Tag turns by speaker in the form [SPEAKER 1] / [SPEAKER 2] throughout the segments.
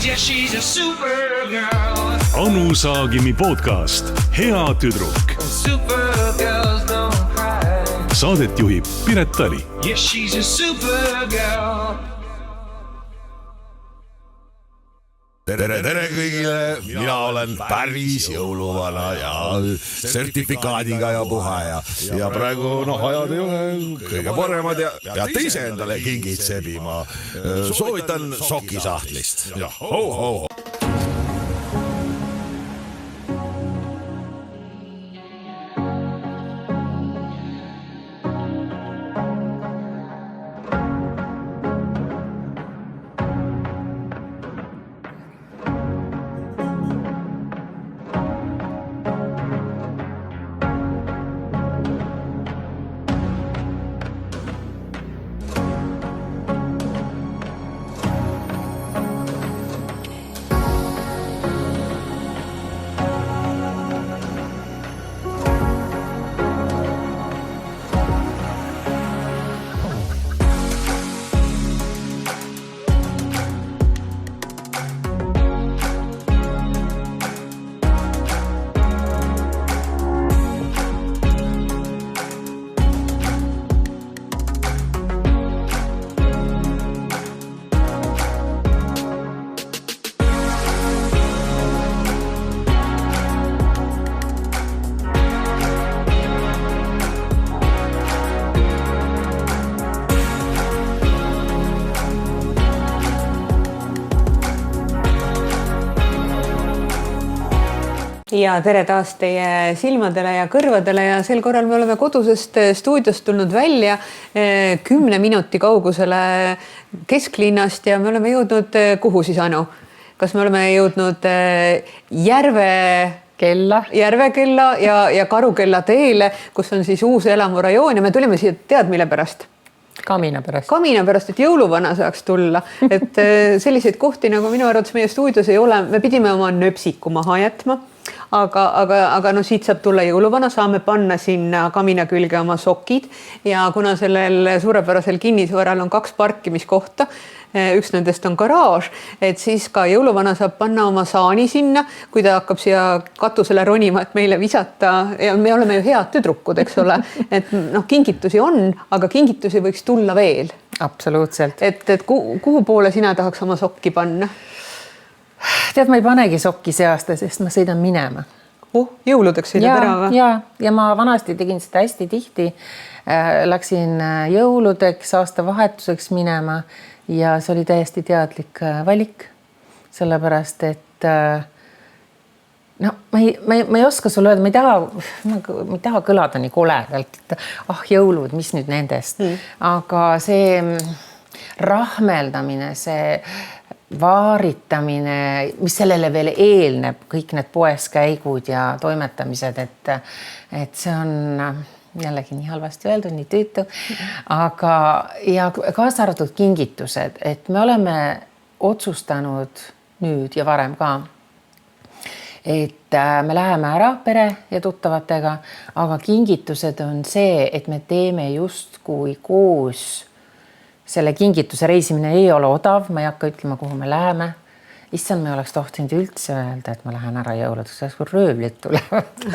[SPEAKER 1] Yeah, she's a supergirl.
[SPEAKER 2] Anu Saagimi podcast Hea tüdruk.
[SPEAKER 1] Supergirls don't cry.
[SPEAKER 2] Saadet juhib Piret Tali.
[SPEAKER 1] Yeah, she's a supergirl.
[SPEAKER 3] Tere kõigile, mina olen päris jõuluvana ja sertifikaadiga ja puha ja praegu ajad ei ole kõige paremad ja teise endale kingid sebima. Soovitan sokisahtlist. Ho.
[SPEAKER 4] Ja tere taas teie silmadele ja kõrvadele ja sel korral me oleme kodusest stuudiost tulnud välja 10 minuti kaugusele kesklinnast ja me oleme jõudnud kuhu siis, Anu? Kas me oleme jõudnud Järvekella ja Karukella teele, kus on siis uus elamurajoon ja me tulime siia tead mille pärast?
[SPEAKER 5] Kamina pärast,
[SPEAKER 4] et jõuluvana saaks tulla. Et selliseid kohti nagu minu arvates meie stuudios ei ole, me pidime oma nöpsiku maha jätma. Aga no siit saab tulla jõuluvana, saame panna sinna kamina külge oma sokid ja kuna sellel suurepärasel kinnisvaral on 2 parkimiskohta, üks nendest on garaaž, et siis ka jõuluvana saab panna oma saani sinna, kui ta hakkab siia katusele ronima, et meile visata ja me oleme ju head tüdrukud, eks ole, et kingitusi on, aga kingitusi võiks tulla veel.
[SPEAKER 5] Absoluutselt.
[SPEAKER 4] Et kuhu poole sina tahaks oma sokki panna?
[SPEAKER 5] Tead, ma ei panegi sokki see aasta, sest ma sõidan minema.
[SPEAKER 4] Jõuludeks sõidad ära või?
[SPEAKER 5] Ja ma vanasti tegin seda hästi tihti. Läksin jõuludeks, aastavahetuseks minema ja see oli täiesti teadlik valik. Sellepärast, et ma ei oska sulle öelda, ma ei taha kõlada nii koledalt, et jõulud, mis nüüd nendest. Aga see rahmeldamine, see vaaritamine, mis sellele veel eelneb, kõik need poes käigud ja toimetamised, et see on jällegi nii halvasti öeldud, nii tüütu, aga ja kaasa arvatud kingitused, et me oleme otsustanud nüüd ja varem ka, et me läheme ära pere ja tuttavatega, aga kingitused on see, et me teeme justkui koos. Selle kingituse reisimine ei ole odav, ma ei hakka ütlema, kuhu me läheme. Issand, me oleks tohtinud üldse öelda, et ma lähen ära jõuludeks, kui röövlid tulevad.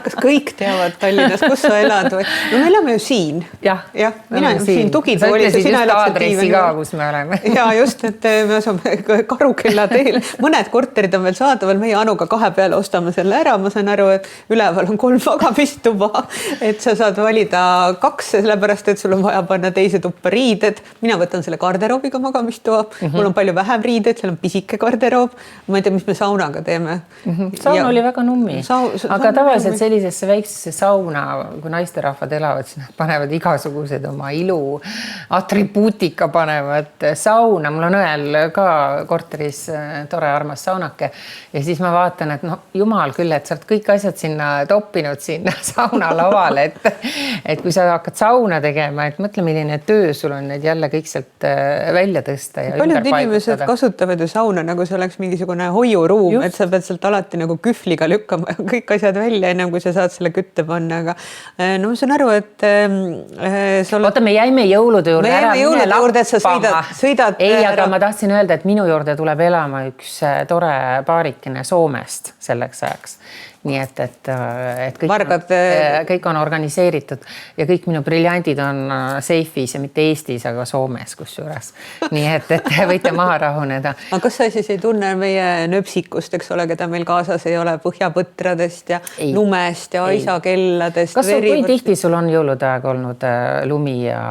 [SPEAKER 4] Kas kõik teavad Tallinnas, kus sa elad või? No me elame ju siin.
[SPEAKER 5] Jah,
[SPEAKER 4] mina siin tugitooli.
[SPEAKER 5] Sa ütlesid just aadressi ka, kus me oleme.
[SPEAKER 4] Ja just, et me asume Karukella teel. Mõned korterid on veel saadaval, meie Anuga 2 peale ostame selle ära. Ma saan aru, et üleval on 3 magamistuba, et sa saad valida 2, sellepärast, et sul on vaja panna teise tuppa riided. Mina võtan selle garderoobiga magamistuba. Mul on palju vähem riided, seal on pisike garderoob. Ma ei tea, mis me saunaga teeme.
[SPEAKER 5] Saun oli väga nummi. Aga tavaliselt sellisesse väiksesse sauna, kui naisterahvad elavad, siis nad panevad igasugused oma ilu atribuutika panevad sauna. Mul on õel ka korteris tore armas saunake ja siis ma vaatan, et jumal küll, et sa oled kõik asjad sinna toppinud sinna sauna lavale, et kui sa hakkad sauna tegema, et mõtle, milline töö sul on need jälle kõik sealt välja tõsta ja
[SPEAKER 4] paljud inimesed kasutavad ju sauna, nagu see oleks mingisugune hoiuruum, et sa pead sealt alati nagu kühvliga lükkama kõik asjad välja, ennem kui sa saad selle kütte panna, aga no ma saan aru, et
[SPEAKER 5] Oota, me jäime jõulude juurde ära.
[SPEAKER 4] Me jäime jõulude juurde, et sa sõidad.
[SPEAKER 5] Ei, aga ma tahtsin öelda, et minu juurde tuleb elama üks tore paarikene Soomest selleks ajaks. Nii et kõik on organiseeritud ja kõik minu briljandid on seifis ja mitte Eestis, aga Soomes kusjuures. Nii et võite maha rahuneda.
[SPEAKER 4] Aga kas sa siis ei tunne meie nöpsikust, eks ole, keda meil kaasas ei ole põhjapõtradest ja lumest ja aisakelladest?
[SPEAKER 5] Kas kui tihti sul on jõulude aeg olnud lumi ja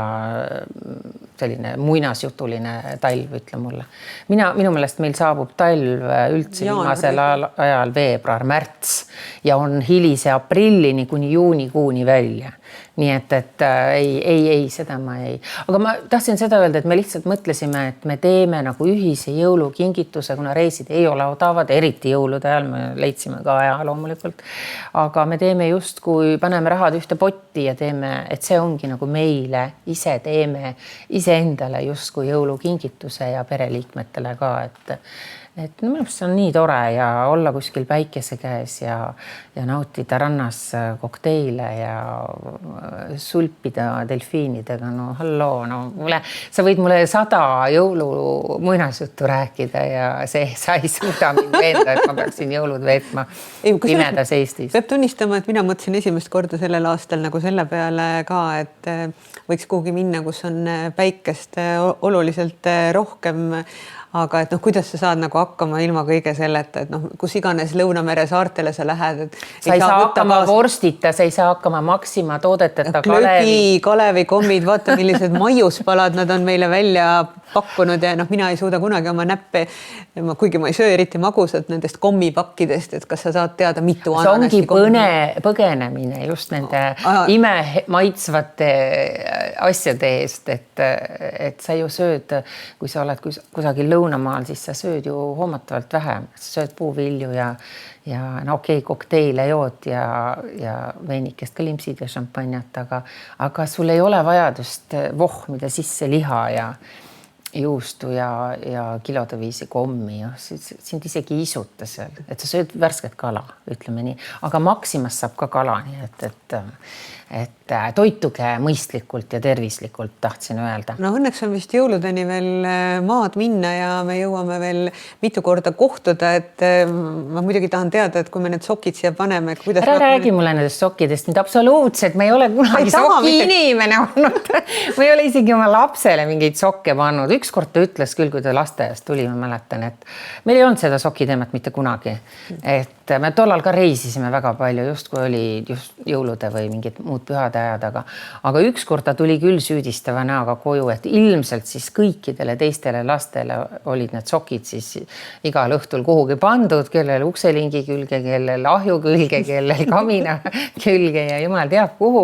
[SPEAKER 5] selline muinasjutuline talv, ütle mulle. Minu meelest meil saabub talv üldse viimasel ajal veebruar, märts ja on hilise aprillini kuni juunikuuni välja. Nii et ei, seda ma ei. Aga ma tahtsin seda öelda, et me lihtsalt mõtlesime, et me teeme nagu ühise jõulukingituse, kuna reisid ei ole odavad, eriti jõulude ajal, me leidsime ka aja loomulikult. Aga me teeme just, kui paneme rahad ühte potti ja teeme, et see ongi nagu meile ise teeme iseendale just kui jõulukingituse ja pereliikmetele ka, et minu arust see on nii tore ja olla kuskil päikese käes ja nautida rannas kokteile ja sulpida delfiinidega. No halloo, sa võid mulle 100 jõulu muinasjuttu rääkida ja sa ei suuda mind veenda, et ma peaksin jõulud veetma pimedas Eestis.
[SPEAKER 4] Peab tunnistama, et mina mõtlesin esimest korda sellel aastal nagu selle peale ka, et võiks kuhugi minna, kus on päikest oluliselt rohkem. Aga et kuidas sa saad nagu hakkama ilma kõige selleta, et kus iganes Lõunamere saartele sa lähed.
[SPEAKER 5] Sa ei saa hakkama vorstita, sa ei saa hakkama Maxima toodeteta
[SPEAKER 4] Kalevi kommid, vaata millised maiuspalad nad on meile välja pakkunud ja mina ei suuda kunagi oma näppe, kuigi ma ei söö eriti magusat nendest kommipakkidest, et kas sa saad teada mitu
[SPEAKER 5] ananasti. See ongi põgenemine just nende ime maitsvate asjade eest, et sa ju sööd, kui sa oled kusagil Lõunamaal, siis sa sööd ju hoomatavalt vähem. Sa sööd puuvilju ja kokteile jood ja veinikest ka limpsid ja šampanjat, aga sul ei ole vajadust vohmida sisse liha ja juustu ja kilode viisi kommi. Sind isegi isuta seal, et sa sööd värsket kala, ütleme nii. Aga Maximas saab ka kala, nii et toituge mõistlikult ja tervislikult, tahtsin öelda.
[SPEAKER 4] No õnneks on vist jõuludeni veel maad minna ja me jõuame veel mitu korda kohtuda, et ma muidugi tahan teada, et kui me need sokid siia paneme, kuidas...
[SPEAKER 5] Räägi mulle nendest sokkidest nüüd absoluutselt, me ei ole kunagi soki inimene olnud. Me ei ole isegi oma lapsele mingeid sokke pannud. Ükskord ta ütles küll, kui ta lasteaiast tuli, ma mäletan, et meil ei olnud seda sokiteemat mitte kunagi. Et me tollal ka reisisime väga palju, just kui oli just jõulude või mingid muud pühade ajad, aga ükskord ta tuli küll süüdistava näoga koju, et ilmselt siis kõikidele teistele lastele olid need sokid siis igal õhtul kuhugi pandud, kellel ukselingi külge, kellel ahju külge, kellel kamina külge ja jumal teab kuhu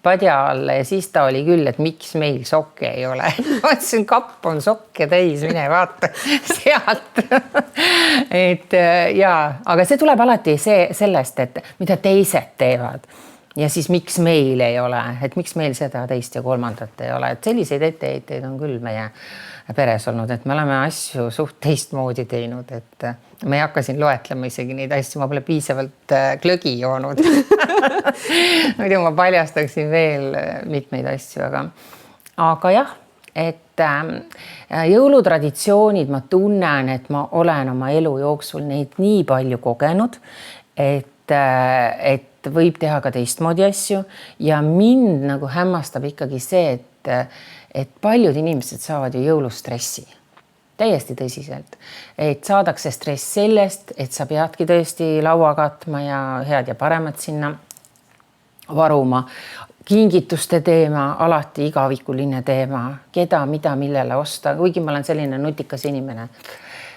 [SPEAKER 5] padja alla ja siis ta oli küll, et miks meil sokke ei ole. Ma ütlesin, kapp on sokke täis, mine vaata sealt. Aga see tuleb alati sellest, et mida teised teevad. Ja siis miks meil ei ole, et miks meil seda teist ja kolmandat ei ole. Et selliseid etteheiteid on küll meie peres olnud, et me oleme asju suht teistmoodi teinud, et me ei hakka siin loetlema isegi neid asju, ma pole piisavalt glögi joonud. Muidu ma paljastaksin veel mitmeid asju, aga jah, et jõulutraditsioonid ma tunnen, et ma olen oma elu jooksul neid nii palju kogenud, et võib teha ka teistmoodi asju ja mind nagu hämmastab ikkagi see, et paljud inimesed saavad ju jõulustressi. Täiesti tõsiselt. Et saadakse stress sellest, et sa peadki tõesti laua katma ja head ja paremat sinna varuma. Kingituste teema, alati igavikuline teema, keda, mida, millele osta, kuigi ma olen selline nutikas inimene.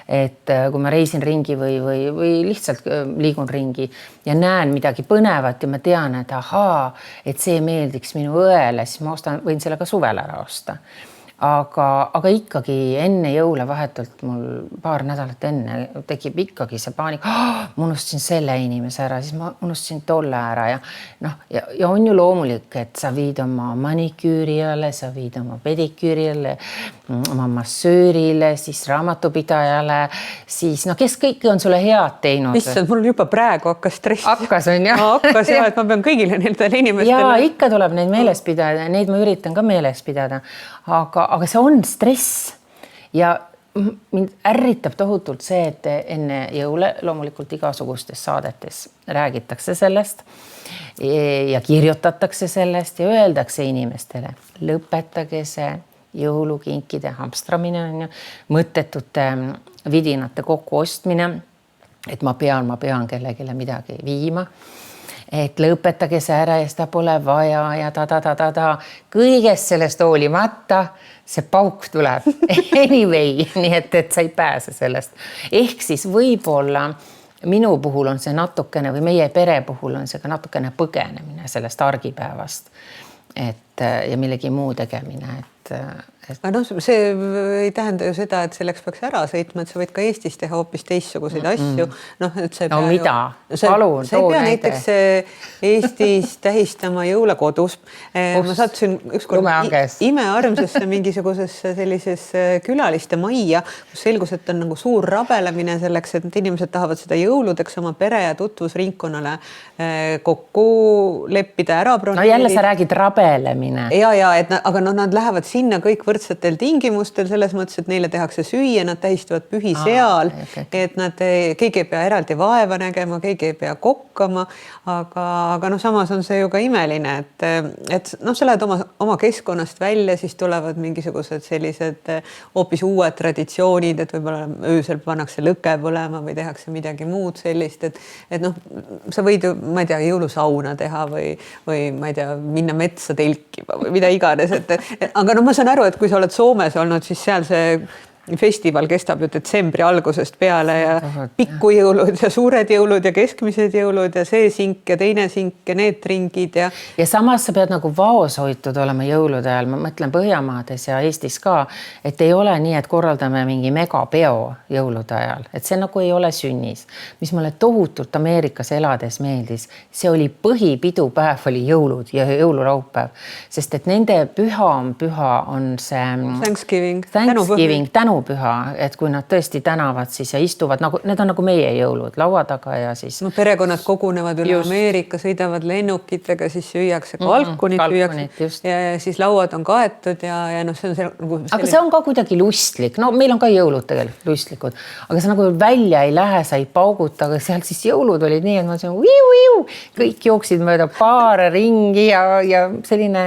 [SPEAKER 5] Et kui ma reisin ringi või lihtsalt liigun ringi ja näen midagi põnevat ja ma tean, et et see meeldiks minu õele, siis ma võin selle ka suvel ära osta. aga ikkagi enne jõule vahetult mul paar nädalat enne tekib ikkagi see paanika. Ma unustasin selle inimese ära, siis ma unustasin tolle ära ja noh, ja on ju loomulik, et sa viid oma maniküürijale, sa viid oma pediküürijale, oma massöörile, siis raamatupidajale, siis noh, kes kõik on sulle head teinud.
[SPEAKER 4] Issand, mul juba praegu hakkas stress.
[SPEAKER 5] Hakkas on jah.
[SPEAKER 4] Hakkas jah, et ma pean kõigile nendele inimestele.
[SPEAKER 5] Ja ikka tuleb neid meeles pidada ja neid ma üritan ka meeles pidada. Aga see on stress ja mind ärritab tohutult see, et enne jõule loomulikult igasugustes saadetes räägitakse sellest ja kirjutatakse sellest ja öeldakse inimestele, lõpetage see jõulukinkide hamstramine on ju, mõttetute vidinate kokku ostmine, et ma pean kellegile midagi viima. Et lõpetage see ära ja seda pole vaja ja kõigest sellest hoolimata see pauk tuleb anyway, nii et sa ei pääse sellest. Ehk siis võib-olla minu puhul on see natukene või meie pere puhul on see ka natukene põgenemine sellest argipäevast ja millegi muu tegemine,
[SPEAKER 4] Aga no see ei tähenda ju seda, et selleks peaks ära sõitma, et sa võid ka Eestis teha hoopis teistsuguseid asju. Et see
[SPEAKER 5] no mida? Palun,
[SPEAKER 4] sa ei pea näiteks Eestis tähistama jõule kodus. Ma sattusin ükskord imearmsasse mingisugusesse sellisesse külaliste majja, kus selgus, et on nagu suur rabelemine selleks, et inimesed tahavad seda jõuludeks oma pere ja tutvusringkonnale kokku leppida ära.
[SPEAKER 5] No jälle sa räägid rabelemine.
[SPEAKER 4] Ja, aga nad lähevad sinna kõik võrdsetel tingimustel, selles mõttes, et neile tehakse süüa, nad tähistavad pühi seal, et nad keegi ei pea eraldi vaeva nägema, keegi ei pea kokkama, aga samas on see ju ka imeline, et sa lähed oma keskkonnast välja, siis tulevad mingisugused sellised hoopis uued traditsioonid, et võib-olla öösel pannakse lõke põlema või tehakse midagi muud sellist, et sa võid ju, ma ei tea, jõulusauna teha või ma ei tea, minna metsa telkima või mida iganes, aga ma saan aru, et kui sa oled Soomes olnud, siis seal see festival kestab ju detsembri algusest peale ja pikkujõulud ja suured jõulud ja keskmised jõulud ja see sink ja teine sink ja need ringid ja
[SPEAKER 5] samas sa pead nagu vaoshoitud olema jõulude ajal, ma mõtlen Põhjamaades ja Eestis ka, et ei ole nii, et korraldame mingi megapeo jõulude ajal, et see nagu ei ole sünnis, mis mulle tohutult Ameerikas elades meeldis, see oli põhipidupäev oli jõulud ja jõuluraupäev, sest et nende püha on see
[SPEAKER 4] Thanksgiving,
[SPEAKER 5] tänupüha, et kui nad tõesti tänavad siis ja istuvad, nagu, need on nagu meie jõulud laua taga ja siis
[SPEAKER 4] perekonnad kogunevad üle Ameerika, sõidavad lennukitega, siis süüakse kalkunit ja siis lauad on kaetud ja see on see nagu
[SPEAKER 5] aga see on ka kuidagi lustlik, no meil on ka jõulud tegelikult lustlikud, aga see nagu välja ei lähe, sa ei pauguta, aga seal siis jõulud olid nii, et ma ütlesin kõik jooksid mööda paare ringi ja selline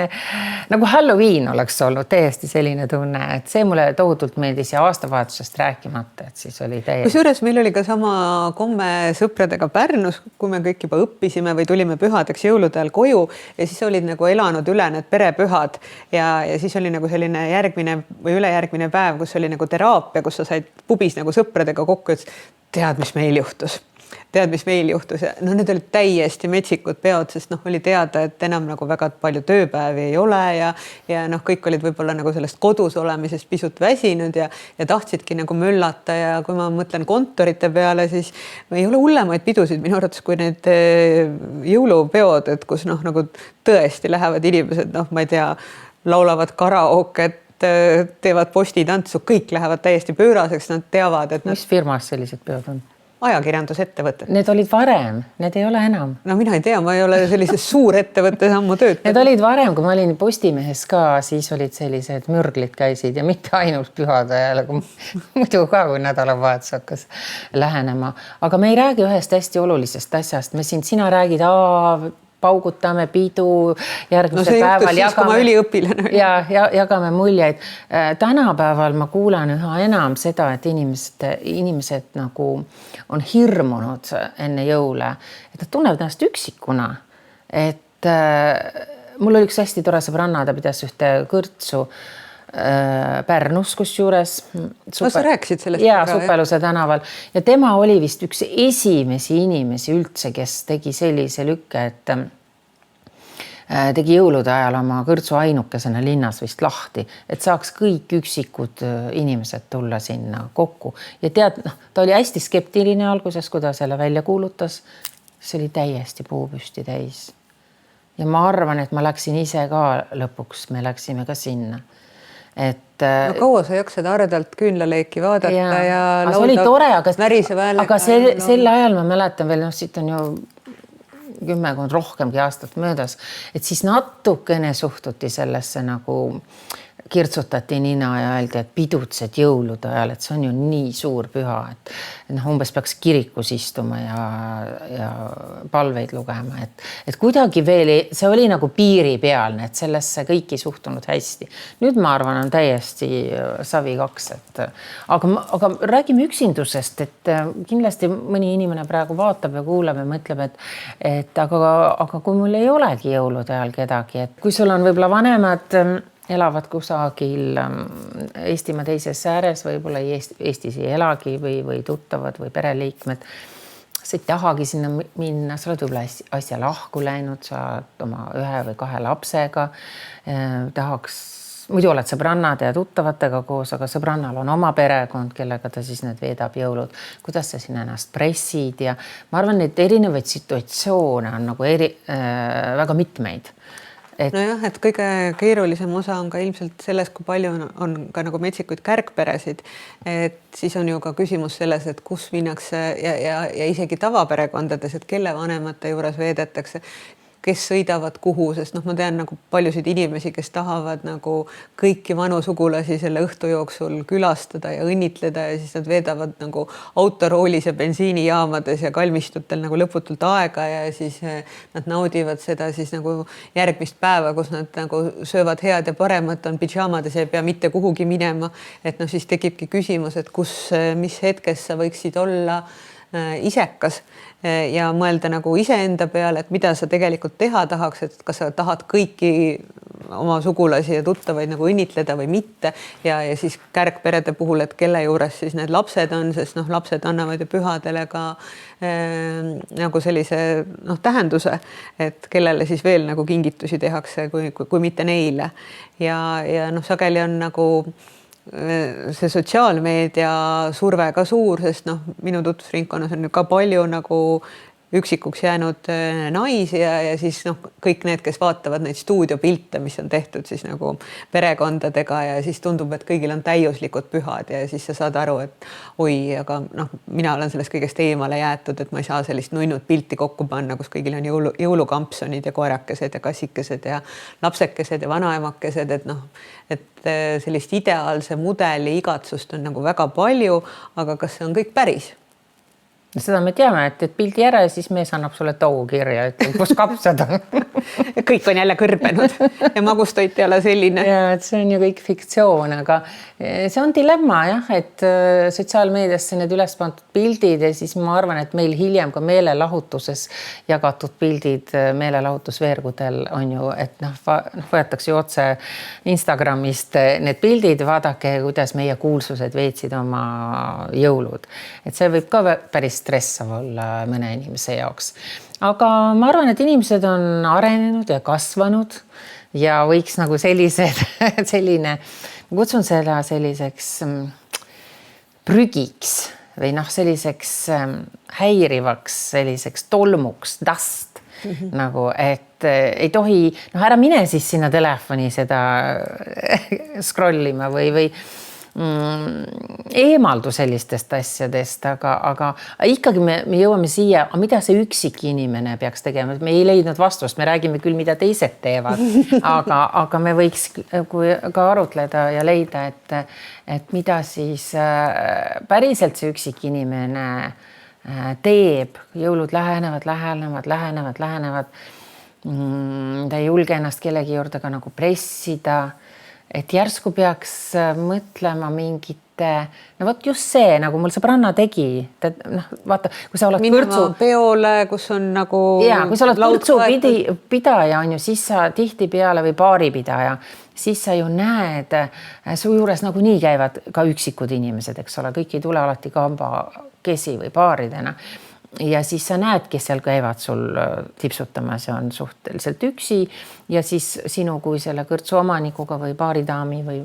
[SPEAKER 5] nagu Halloween oleks olnud täiesti selline tunne, et see mulle tohutult meeldis ja aastavahetusest rääkimata, et siis oli täiesti.
[SPEAKER 4] Kusjuures meil oli ka sama komme sõpradega Pärnus, kui me kõik juba õppisime või tulime pühadeks jõulude ajal koju ja siis olid nagu elanud üle need perepühad ja siis oli nagu selline järgmine või ülejärgmine päev, kus oli nagu teraapia, kus sa said pubis nagu sõpradega kokku, et tead, mis meil juhtus ja need olid täiesti metsikud peod, sest oli teada, et enam nagu väga palju tööpäevi ei ole ja kõik olid võib-olla nagu sellest kodus olemisest pisut väsinud ja tahtsidki nagu möllata ja kui ma mõtlen kontorite peale, siis ei ole hullemaid pidusid minu arvates kui need jõulupeod, et kus nagu tõesti lähevad inimesed, ma ei tea, laulavad karaoket, teevad postitantsu, kõik lähevad täiesti pööraseks, nad teavad, et
[SPEAKER 5] mis firmas sellised peod on?
[SPEAKER 4] Ajakirjandusettevõtted.
[SPEAKER 5] Need olid varem, need ei ole enam.
[SPEAKER 4] No mina ei tea, ma ei ole sellises suurettevõttes ammu töötanud.
[SPEAKER 5] Need olid varem, kui ma olin Postimehes ka, siis olid sellised mürglid käisid ja mitte ainult pühade ajal, aga muidu ka, kui nädalavahetus hakkas lähenema. Aga me ei räägi ühest hästi olulisest asjast. Sina räägid, paugutame pidu järgmisel päeval. Jagame muljeid. Tänapäeval ma kuulan üha enam seda, et inimesed nagu on hirmunud enne jõule, et nad tunnevad ennast üksikuna. Et mul oli üks hästi tore sõbranna, ta pidas ühte kõrtsu Pärnus kusjuures.
[SPEAKER 4] Sa rääkisid sellest?
[SPEAKER 5] Jaa, Supeluse tänaval. Ja tema oli vist üks esimesi inimesi üldse, kes tegi sellise lükke, et tegi jõulude ajal oma kõrtsu ainukesena linnas vist lahti, et saaks kõik üksikud inimesed tulla sinna kokku. Ja tead, ta oli hästi skeptiline alguses, kui ta selle välja kuulutas. See oli täiesti puupüsti täis. Ja ma arvan, et ma läksin ise ka lõpuks, me läksime ka sinna.
[SPEAKER 4] No kaua sa jaksad ardalt küünlaleeki vaadata ja
[SPEAKER 5] laulda oli tore, aga sel ajal ma mäletan veel, siit on ju 10 rohkemgi aastat möödas, et siis natukene suhtuti sellesse nagu kirtsutati nina ja öeldi, et pidutsed jõulude ajal, et see on ju nii suur püha, et umbes peaks kirikus istuma ja palveid lugema, et kuidagi veel see oli nagu piiripealne, et sellesse kõik ei suhtunud hästi. Nüüd ma arvan, on täiesti savi 2, aga räägime üksindusest, et kindlasti mõni inimene praegu vaatab ja kuulab ja mõtleb, et aga kui mul ei olegi jõulude ajal kedagi, et kui sul on võib-olla vanemad elavad kusagil Eestimaa teises ääres, võib-olla Eestis ei elagi või tuttavad või pereliikmed. Sa ei tahagi sinna minna, sa oled võib-olla asja lahku läinud, sa oled oma 1 või 2 lapsega, muidu oled sõbrannade ja tuttavatega koos, aga sõbrannal on oma perekond, kellega ta siis need veedab jõulud. Kuidas sa siin ennast pressid ja ma arvan, et erinevaid situatsioone on nagu väga mitmeid.
[SPEAKER 4] Nojah, et kõige keerulisem osa on ka ilmselt selles, kui palju on ka nagu metsikuid kärgperesid, et siis on ju ka küsimus selles, et kus minnakse ja isegi tavaperekondades, et kelle vanemate juures veedetakse, kes sõidavad kuhu, sest ma tean nagu paljusid inimesi, kes tahavad nagu kõiki vanu sugulasi selle õhtu jooksul külastada ja õnnitleda ja siis nad veedavad nagu autoroolis ja bensiinijaamades ja kalmistutel nagu lõputult aega ja siis nad naudivad seda siis nagu järgmist päeva, kus nad nagu söövad head ja paremat, on pidžaamades ja ei pea mitte kuhugi minema, et siis tekibki küsimus, et mis hetkes sa võiksid olla isekas ja mõelda nagu iseenda peale, et mida sa tegelikult teha tahaks, et kas sa tahad kõiki oma sugulasi ja tuttavaid nagu õnnitleda või mitte ja siis kärgperede puhul, et kelle juures siis need lapsed on, sest lapsed annavad ju pühadele ka nagu sellise tähenduse, et kellele siis veel nagu kingitusi tehakse, kui mitte neile ja sageli on nagu see sotsiaalmeedia surve ka suur, sest minu tutvusringkonnas on ka palju nagu üksikuks jäänud naisi ja siis kõik need, kes vaatavad neid stuudiopilte, mis on tehtud siis nagu perekondadega ja siis tundub, et kõigil on täiuslikud pühad ja siis sa saad aru, et oi, aga mina olen sellest kõigest eemale jäetud, et ma ei saa sellist nunnud pilti kokku panna, kus kõigil on jõulukampsonid ja koerakesed ja kassikesed ja lapsekesed ja vanaemakesed, et sellist ideaalse mudeli igatsust on nagu väga palju, aga kas see on kõik päris?
[SPEAKER 5] Seda me teame, et pildi ära ja siis mees annab sulle too kirja, et kus kapsad on.
[SPEAKER 4] Kõik on jälle kõrbenud ja magustoit ei ole selline.
[SPEAKER 5] Ja, et see on ju kõik fiktsioon, aga see on dilemma jah, et sotsiaalmeediasse need üles pandud pildid ja siis ma arvan, et meil hiljem ka meelelahutuses jagatud pildid meelelahutusveergudel on ju, et võetakse ju otse Instagramist need pildid, vaadake, kuidas meie kuulsused veetsid oma jõulud. Et see võib ka päris stressav olla mõne inimese jaoks. Aga ma arvan, et inimesed on arenenud ja kasvanud ja võiks nagu selline, ma kutsun seda selliseks prügiks või selliseks häirivaks, selliseks tolmuks, dust. Nagu, et ei tohi, ära mine siis sinna telefoni seda scrollima või eemaldu sellistest asjadest, aga ikkagi me jõuame siia, mida see üksik inimene peaks tegema, me ei leidnud vastust, me räägime küll, mida teised teevad, aga me võiks ka arutleda ja leida, et mida siis päriselt see üksik inimene teeb, jõulud lähenevad, ta ei julge ennast kellegi juurde ka nagu pressida, et järsku peaks mõtlema mingite, vot just see, nagu mul sõbranna tegi, vaata, kui sa oled
[SPEAKER 4] kõrtsu peole, kus on nagu
[SPEAKER 5] kui sa oled kõrtsu pidaja on ju, siis sa tihtipeale või baaripidaja, siis sa ju näed, su juures nagu nii käivad ka üksikud inimesed, eks ole, kõik ei tule alati kambakesi või baaridena. ja siis sa näed, kes seal käivad sul tipsutamas ja on suhteliselt üksi ja siis sinu kui selle kõrtsu omanikuga või baaridaami või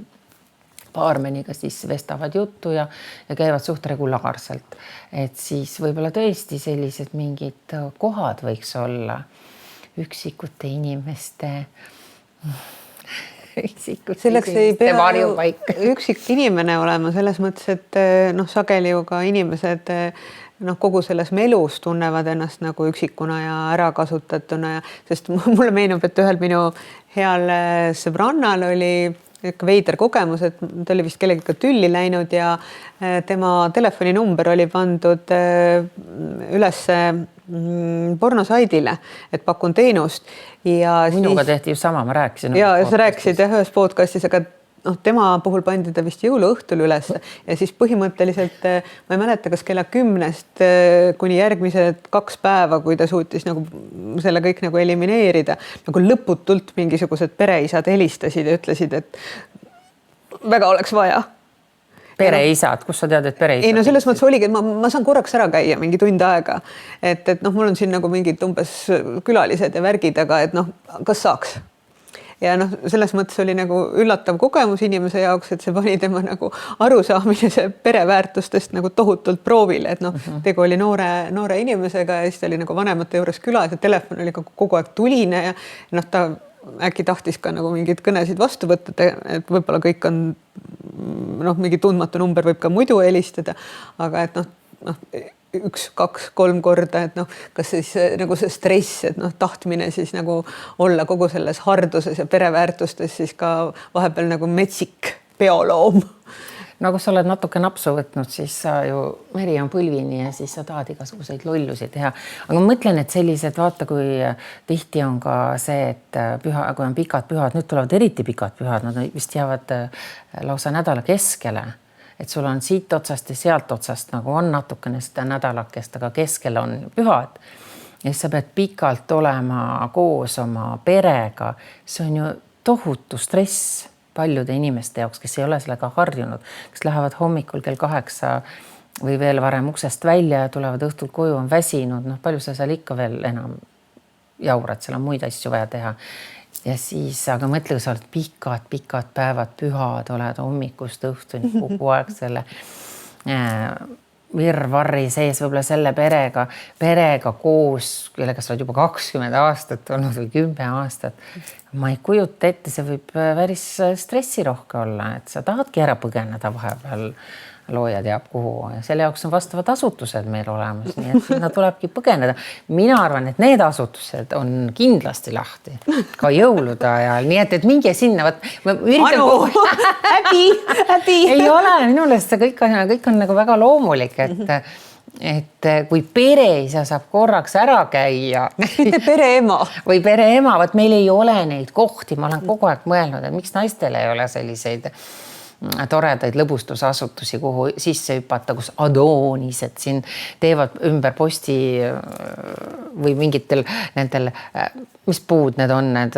[SPEAKER 5] baarmeniga siis vestavad juttu ja käivad suht regulaarselt. Et siis võib-olla tõesti sellised mingid kohad võiks olla üksikute inimeste
[SPEAKER 4] selleks ei pea üksik inimene olema selles mõttes, et sageli ju ka inimesed kogu selles melus tunnevad ennast nagu üksikuna ja ärakasutatuna, sest mulle meenub, et ühel minu heal sõbrannal oli ikka veider kogemus, et ta oli vist kellegiga tülli läinud ja tema telefoninumber oli pandud üles pornosaidile, et pakun teenust. Ja
[SPEAKER 5] minuga tehti ju sama, ma rääkisin.
[SPEAKER 4] Ja sa rääkisid ühes podcastis, aga tema puhul pandi ta vist jõuluõhtul üles ja siis põhimõtteliselt ma ei mäleta, kas kella 10 kuni järgmised 2 päeva, kui ta suutis nagu selle kõik nagu elimineerida, nagu lõputult mingisugused pereisad helistasid ja ütlesid, et väga oleks vaja.
[SPEAKER 5] Pereisad, kus sa tead, et pereisad?
[SPEAKER 4] Ei, no selles mõttes oligi, et ma saan korraks ära käia mingi tund aega, et mul on siin nagu mingid umbes külalised ja värgid, aga et kas saaks? Ja selles mõttes oli nagu üllatav kogemus inimese jaoks, et see pani tema nagu arusaamise see pereväärtustest nagu tohutult proovile, et tegu oli noore inimesega ja siis ta oli nagu vanemate juures külas ja telefon oli kogu aeg tuline ja ta äkki tahtis ka nagu mingeid kõnesid vastu võtta, et võib-olla kõik on mingi tundmatu number võib ka muidu helistada, aga et 1, 2, 3 korda, et kas siis nagu see stress, et tahtmine siis nagu olla kogu selles harduses ja pereväärtustes siis ka vahepeal nagu metsik peoloom.
[SPEAKER 5] No kui sa oled natuke napsu võtnud, siis sa ju, meri on põlvini ja siis sa tahad igasuguseid lollusi teha. Aga ma mõtlen, et sellised, vaata, kui tihti on ka see, et kui on pikad pühad, nüüd tulevad eriti pikad pühad, nad vist jäävad lausa nädala keskele. Et sul on siit otsast ja sealt otsast nagu on natukene seda nädalakest, aga keskel on pühad. Ja sa pead pikalt olema koos oma perega. See on ju tohutu stress paljude inimeste jaoks, kes ei ole sellega harjunud, kes lähevad hommikul kell 8 või veel varem uksest välja ja tulevad õhtul koju, on väsinud. Palju sa seal ikka veel enam jaurad, seal on muid asju vaja teha. Ja siis, aga mõtle, kui sa oled pikad päevad, pühad, oled hommikust õhtuni kogu aeg selle virvarri sees, võib-olla selle perega koos, kellega sa oled juba 20 aastat olnud või 10 aastat. Ma ei kujuta ette, see võib päris stressirohke olla, et sa tahadki ära põgeneda vahepeal looja teab kuhu ja selle jaoks on vastavad asutused meil olemas, nii et sinna tulebki põgeneda. Mina arvan, et need asutused on kindlasti lahti ka jõulude ajal, nii et minge sinna.
[SPEAKER 4] Häbi!
[SPEAKER 5] Ei ole, minulest see kõik on nagu väga loomulik, et kui pereisa saab korraks ära käia.
[SPEAKER 4] Mitte pereema.
[SPEAKER 5] Või pereema, vaat meil ei ole neid kohti, ma olen kogu aeg mõelnud, et miks naistel ei ole selliseid toredaid lõbustusasutusi, kuhu sisse hüpata, kus adoonised siin teevad ümber posti või mingitel nendel, mis puud need on, need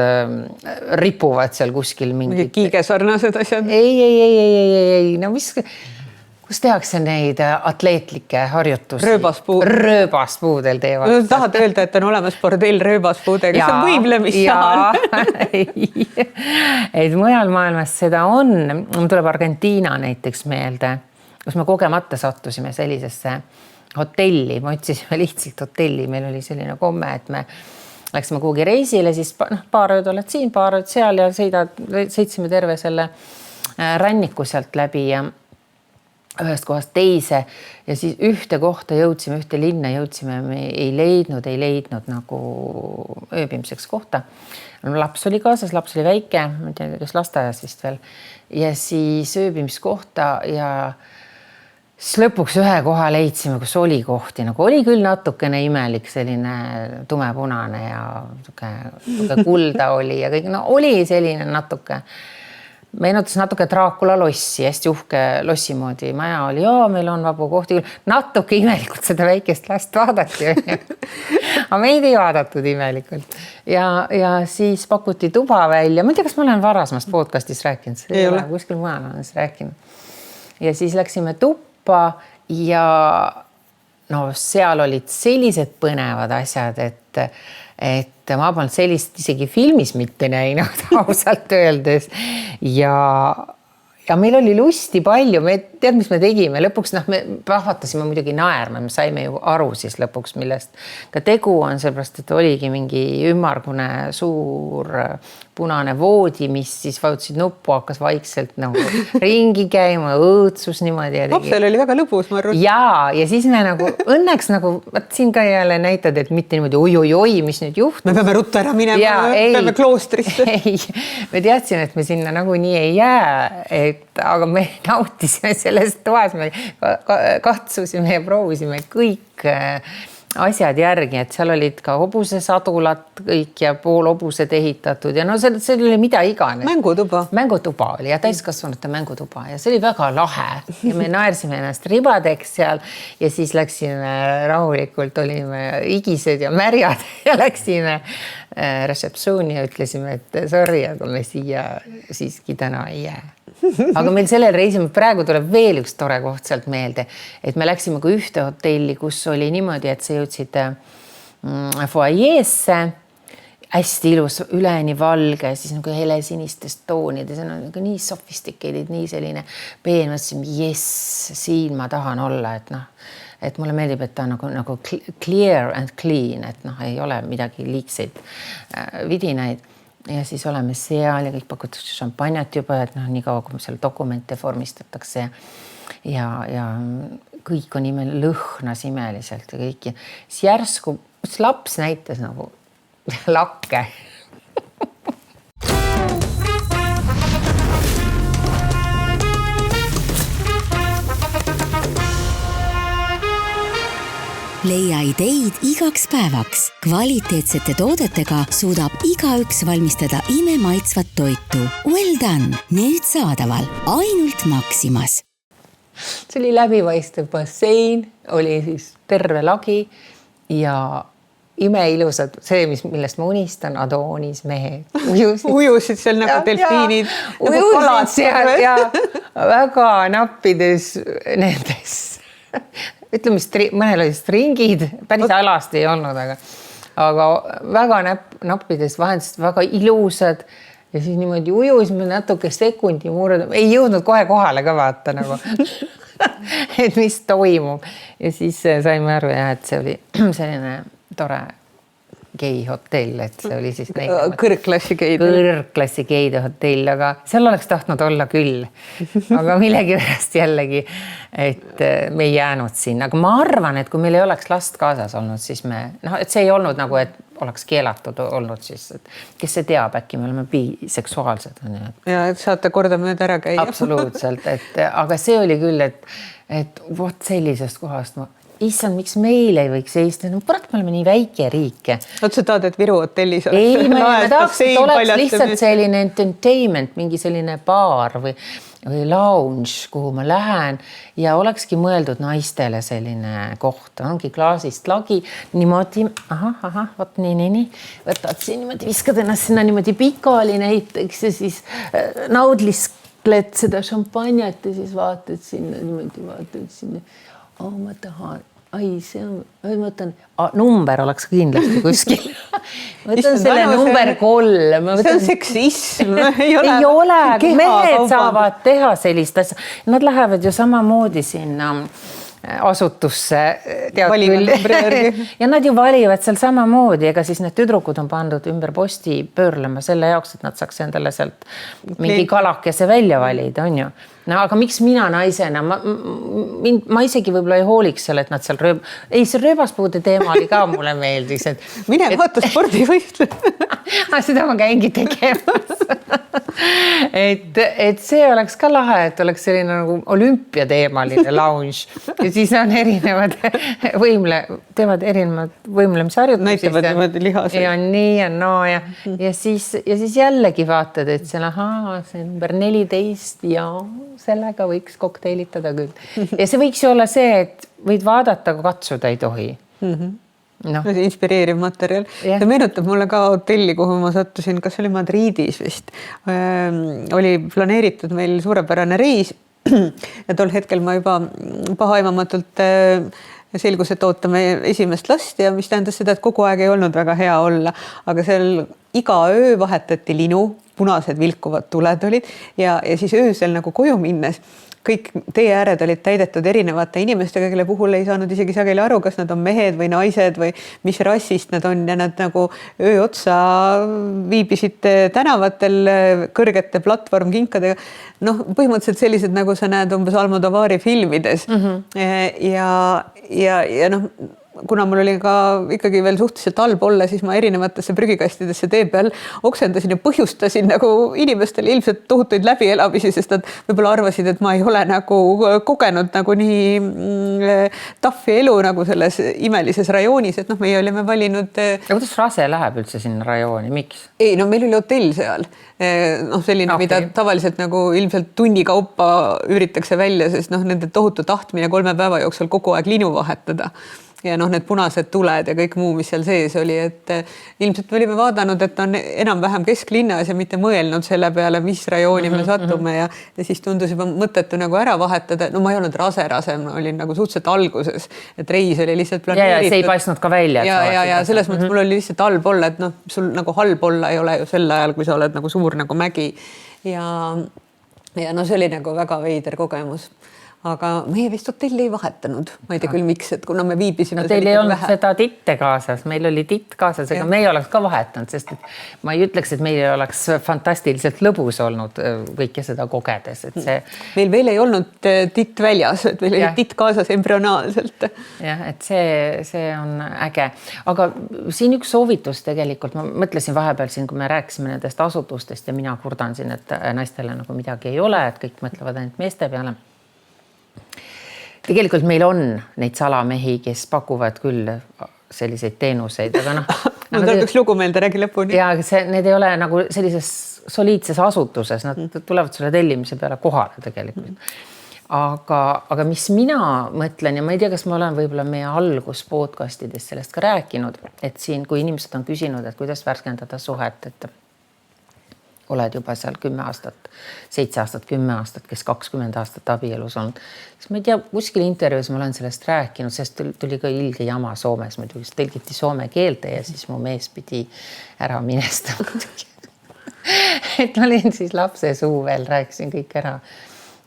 [SPEAKER 5] ripuvad seal kuskil mingi
[SPEAKER 4] kiigesarnased asjad.
[SPEAKER 5] Ei, no mis, kus tehakse neid atleetlikke harjutusi? Rööbaspuudel teevad.
[SPEAKER 4] Tahad öelda, et on olemas bordell rööbaspuudega, see on võimlemissaal.
[SPEAKER 5] Et mujal maailmas seda on. Mul tuleb Argentiina näiteks meelde, kus me kogemata sattusime sellisesse hotelli. Me otsisime lihtsalt hotelli. Meil oli selline komme, et me läksime kuhugi reisile, siis paar ööd oled siin, paar ööd seal ja sõitsime terve selle ranniku sealt läbi ja ühest kohast teise ja siis ühte kohta jõudsime, ühte linna jõudsime, me ei leidnud nagu ööbimiseks kohta. Laps oli kaasas, laps oli väike, ma ei tea, kes lasteaias vist veel ja siis ööbimiskohta ja siis lõpuks ühe koha leidsime, kus oli kohti, nagu oli küll natukene imelik, selline tumepunane ja kulda oli ja kõik, no oli selline natuke. Meenutas natuke Draakula lossi, hästi uhke lossi moodi. Maja oli, meil on vabu kohti. Natuke imelikult seda väikest last vaadati. Aga meid ei vaadatud imelikult. Ja siis pakuti tuba välja. Ma ei tea, kas ma olen varasemast podcastis rääkinud. Ei ole. Kuskil mujal olen rääkinud. Ja siis läksime tuppa ja no seal olid sellised põnevad asjad, et ma polnud sellist isegi filmis mitte näinud ausalt öeldes ja meil oli lusti palju, me tead, mis me tegime, lõpuks me pahvatasime muidugi naerma, me saime ju aru siis lõpuks, millest ka tegu on, sellepärast, et oligi mingi ümmargune suur punane voodi, mis siis vajutasid nuppu, hakkas vaikselt nagu ringi käima, õõtsus niimoodi.
[SPEAKER 4] Lapsel oli väga lõbus, ma arvan.
[SPEAKER 5] Ja siis me nagu õnneks nagu, vaat siin ka jälle näitad, et mitte niimoodi oi, mis nüüd juhtus.
[SPEAKER 4] Me peame rutta ära minema, peame kloostrisse.
[SPEAKER 5] Ei, me teadsime, et me sinna nagu nii ei jää, aga me nautisime selles toas, me katsusime ja proovisime kõik asjad järgi, et seal olid ka hobusesadulad kõik ja pool hobused ehitatud ja no see oli mida iganes. Mängutuba oli ja täiskasvanute mängutuba ja see oli väga lahe ja me naersime ennast ribadeks seal ja siis läksime rahulikult, olime igised ja märjad ja läksime retseptsiooni ja ütlesime, et sorry, aga me siia siiski täna ei jää. Aga meil sellel reisil praegu tuleb veel üks tore koht sealt meelde, et me läksime ka ühte hotelli, kus oli niimoodi, et sa jõudsid foajeesse, hästi ilus, üleni valge, siis nagu helesinistest toonid ja see on nagu nii sophisticated, nii selline peen, mõtlesin, yes, siin ma tahan olla, et mulle meeldib, et ta on nagu clear and clean, et ei ole midagi liigseid vidinaid. Ja siis oleme seal ja kõik pakutakse šampanjat juba, et nii kaua, kui seal dokumente vormistatakse ja kõik on lõhnas imeliselt ja kõik. Siis järsku laps näitas nagu lakke.
[SPEAKER 6] Leia ideid igaks päevaks. Kvaliteetsete toodetega suudab igaüks valmistada imemaitsvat toitu. Well done! Nüüd saadaval ainult Maximas.
[SPEAKER 5] See oli läbipaistev bassein, oli siis terve lagi ja imeilusad, see, millest ma unistan, Adoonis mehed.
[SPEAKER 4] Ujusid seal nagu delfiinid.
[SPEAKER 5] Ujusid seal ja väga nappides nendes ütleme, mõnel oli stringid, päris alast ei olnud, aga väga nappides vahendused, väga ilusad ja siis niimoodi ujusime natuke sekundi murda, ei jõudnud kohe kohale ka vaata nagu, et mis toimub ja siis saime aru, et see oli selline tore gei hotell, et see oli siis
[SPEAKER 4] kõrgklassi
[SPEAKER 5] geide hotell, aga seal oleks tahtnud olla küll. Aga millegipärast jällegi, et me ei jäänud sinna. Aga ma arvan, et kui meil ei oleks last kaasas olnud, siis et see ei olnud nagu, et oleks keelatud olnud siis, et kes see teab, äkki me oleme biseksuaalsed.
[SPEAKER 4] Ja, et saate korda mööda ära käia.
[SPEAKER 5] Absoluutselt, aga see oli küll, et vot sellisest kohast issand, miks meil ei võiks Eesti? No kurat, me oleme nii väike riik.
[SPEAKER 4] Oot, sa tahad, et Viru hotellis oleks?
[SPEAKER 5] Ei, me tahaks, et oleks lihtsalt selline entertainment, mingi selline baar või lounge, kuhu ma lähen ja olekski mõeldud naistele selline koht. Ongi klaasist lagi, niimoodi, vot nii. Võtad siin niimoodi, viskad ennast sinna niimoodi pikali näiteks ja siis naudliskled seda šampanjat ja siis vaatad sinna, ma tahan, see on, ma mõtlen, number oleks kindlasti kuskil. Mõtlen selle number 3.
[SPEAKER 4] See on seksism.
[SPEAKER 5] Ei ole, mehed saavad teha sellist asja. Nad lähevad ju samamoodi sinna asutusse ja nad ju valivad seal samamoodi, ega siis need tüdrukud on pandud ümber posti pöörlema selle jaoks, et nad saaks endale sealt mingi kalakese välja valida, on ju. No, aga miks mina naisena? Ma isegi võib-olla ei hooliks seal, et nad seal see rööbaspuude teema oli ka mulle meeldis.
[SPEAKER 4] Mine vaata spordivõistle.
[SPEAKER 5] Seda ma käingi tegemas. Et see oleks ka lahe, et oleks selline nagu olümpiateemaline lounge ja siis on erinevad teevad erinevad võimlemisharjutusi.
[SPEAKER 4] Näitavad niimoodi lihase.
[SPEAKER 5] Ja nii ja no ja siis jällegi vaatad, et see number 14 ja sellega võiks kokteilitada küll. Ja see võiks ju olla see, et võid vaadata, aga katsuda ei tohi.
[SPEAKER 4] See inspireeriv materjal. See meenutab mulle ka hotelli, kuhu ma sattusin, kas oli Madridis vist. Oli planeeritud meil suurepärane reis ja tol hetkel ma juba pahaaimamatult ja selgus, et ootame esimest last ja mis tähendas seda, et kogu aeg ei olnud väga hea olla, aga seal iga öö vahetati linu, punased vilkuvad tuled olid ja siis öösel nagu koju minnes kõik tee ääred olid täidetud erinevate inimestega, kelle puhul ei saanud isegi sageli aru, kas nad on mehed või naised või mis rassist nad on ja nad nagu öö otsa viibisid tänavatel kõrgete platvormkinkadega. Noh, põhimõtteliselt sellised, nagu sa näed umbes Almodovari filmides. Ja noh, kuna mul oli ka ikkagi veel suhteliselt halb olla, siis ma erinevatesse prügikastidesse tee peal oksendasin ja põhjustasin nagu inimestele ilmselt tohutuid läbielamisi, sest nad võib-olla arvasid, et ma ei ole nagu kogenud nagu nii taffi elu nagu selles imelises rajoonis, et noh, meie olime valinud.
[SPEAKER 5] Ja kuidas rase läheb üldse sinna rajooni, miks?
[SPEAKER 4] Ei, no meil oli hotell seal. Noh, selline, mida tavaliselt nagu ilmselt tunni kaupa üritatakse välja, sest noh, nende tohutu tahtmine 3 päeva jooksul kogu aeg linu vahetada. Ja noh, need punased tuled ja kõik muu, mis seal sees oli, et ilmselt me olime vaadanud, et on enam-vähem kesklinnas ja mitte mõelnud selle peale, mis rajooni me satume ja siis tundus juba mõttetu nagu ära vahetada. No ma ei olnud rase, ma olin nagu suhteliselt alguses, et reis oli lihtsalt planeeritud.
[SPEAKER 5] Ja see ei paistnud ka välja.
[SPEAKER 4] Ja selles mõttes mul oli lihtsalt halb olla, et noh, sul nagu halb olla ei ole ju sel ajal, kui sa oled nagu suur nagu mägi. Ja no see oli nagu väga veider kogemus. Aga meie vist hotelli ei vahetanud. Ma ei tea küll miks, et kuna me viibisime...
[SPEAKER 5] No teil ei olnud seda titte kaasas. Meil oli titt kaasas, aga me ei oleks ka vahetanud, sest et ma ei ütleks, et meil oleks fantastiliselt lõbus olnud kõike seda kogedes. Et see...
[SPEAKER 4] Meil veel ei olnud titt väljas, et meil oli titt kaasas embrüonaalselt.
[SPEAKER 5] Jah, et see on äge. Aga siin üks soovitus tegelikult, ma mõtlesin vahepeal siin, kui me rääkisime nendest asutustest ja mina kurdan siin, et naistele nagu midagi ei ole, et kõik mõtlevad ainult meeste peale. Tegelikult meil on neid salamehi, kes pakuvad küll selliseid teenuseid, aga noh...
[SPEAKER 4] Mul tuleks lugu meelde, räägi lõpuni.
[SPEAKER 5] Ja need ei ole nagu sellises soliidses asutuses, nad tulevad sulle tellimise peale kohale tegelikult. Aga mis mina mõtlen ja ma ei tea, kas ma olen võib-olla meie alguspodcastides sellest ka rääkinud, et siin, kui inimesed on küsinud, et kuidas värskendada suhet, et oled juba seal 10 aastat, 7 aastat, 10 aastat, kes 20 aastat abielus olnud. Siis ma ei tea, kuskil intervjuus ma olen sellest rääkinud, sest tuli ka ilge jama Soomes, muidugi tõlgiti soome keelde ja siis mu mees pidi ära minestama. Et ma olin siis lapse suu veel, rääkisin kõik ära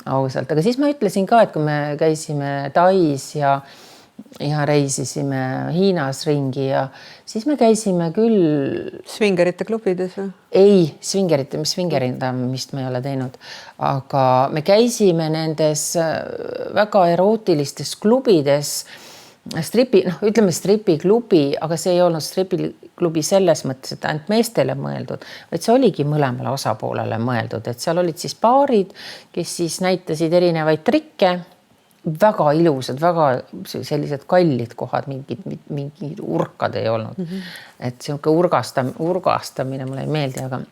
[SPEAKER 5] ausalt. Aga siis ma ütlesin ka, et kui me käisime Tais ja reisisime Hiinas ringi ja siis me käisime küll...
[SPEAKER 4] Svingerite klubides või?
[SPEAKER 5] Ei, svingerindamist me ei ole teinud, aga me käisime nendes väga erootilistes klubides, ütleme stripiklubi, aga see ei olnud stripiklubi selles mõttes, et ainult meestele mõeldud, vaid see oligi mõlemale osapoolele mõeldud, et seal olid siis paarid, kes siis näitasid erinevaid trikke, väga ilusad, väga sellised kallid kohad, mingid urkad ei olnud. Et siuke urgastamine mulle ei meeldi, aga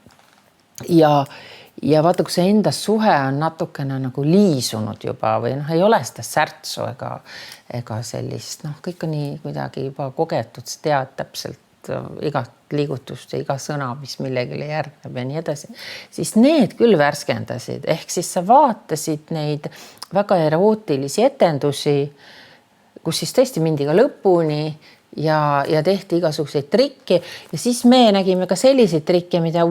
[SPEAKER 5] ja vaata, kui see enda suhe on natukene nagu liisunud juba või ei ole seda särtsu ega sellist, kõik on nii kuidagi juba kogetud, sa tead täpselt igat liigutust ja iga sõna, mis millegile järgneb ja nii edasi, siis need küll värskendasid, ehk siis sa vaatasid neid väga erootilisi etendusi, kus siis tõesti mindi ka lõpuni ja tehti igasuguseid trikke ja siis me nägime ka selliseid trikke, mida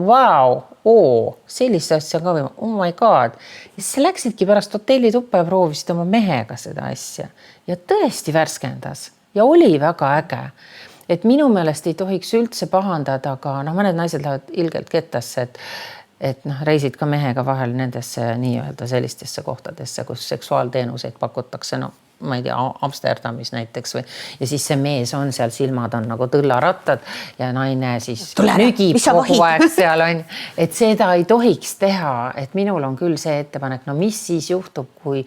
[SPEAKER 5] sellist asja ka või, oh my god. Ja siis läksidki pärast hotelli tuppa ja proovisid oma mehega seda asja ja tõesti värskendas ja oli väga äge. Et minu meelest ei tohiks üldse pahandada, aga mõned naised lähevad ilgelt kettasse, et reisid ka mehega vahel nendesse nii-öelda sellistesse kohtadesse, kus seksuaalteenuseid pakutakse, ma ei tea, Amsterdamis näiteks või ja siis see mees on seal, silmad on nagu tõllarattad ja naine siis nügib kogu aeg seal on, et seda ei tohiks teha, et minul on küll see ettepanek, mis siis juhtub, kui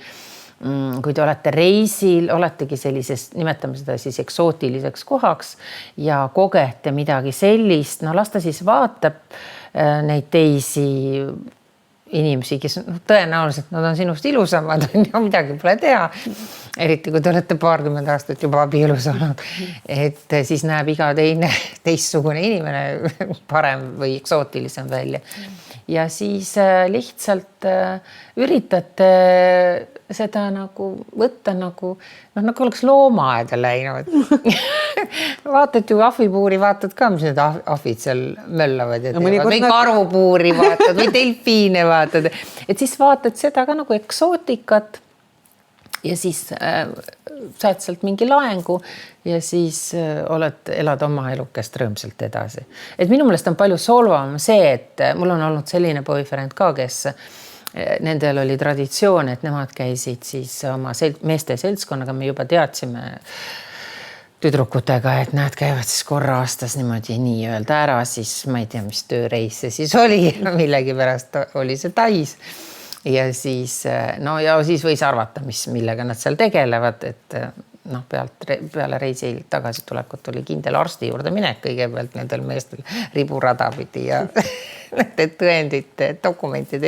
[SPEAKER 5] te olete reisil, oletegi sellises, nimetame seda siis eksootiliseks kohaks ja kogete midagi sellist, las ta siis vaatab neid teisi inimesi, kes tõenäoliselt nad on sinust ilusamad, midagi pole teha. Eriti kui te olete 20 aastat juba abielus olnud, et siis näeb iga teistsugune inimene parem või eksootilisem välja. Ja siis lihtsalt üritate seda nagu võtta nagu oleks loomaaeda läinud. Vaatad ju ahvipuuri, vaatad ka, mis need ahvid seal möllavad ja teevad. Või karupuuri vaatad või delfiine vaatad. Et siis vaatad seda ka nagu eksootikat ja siis saad sealt mingi laengu ja siis elad oma elukest rõõmsalt edasi. Et minu meelest on palju solvavam see, et mul on olnud selline boyfriend ka, kes nendel oli traditsioon, et nemad käisid siis oma meeste seltskonnaga, me juba teadsime tüdrukutega, et nad käivad siis korra aastas niimoodi nii-öelda ära, siis ma ei tea, mis tööreis see siis oli, millegi pärast oli see Tais. Ja siis võis arvata, millega nad seal tegelevad, et peale reisi tagasitulekut oli kindel arsti juurde minek kõigepealt nendel meestel riburada pidi ja tõendid, dokumentid.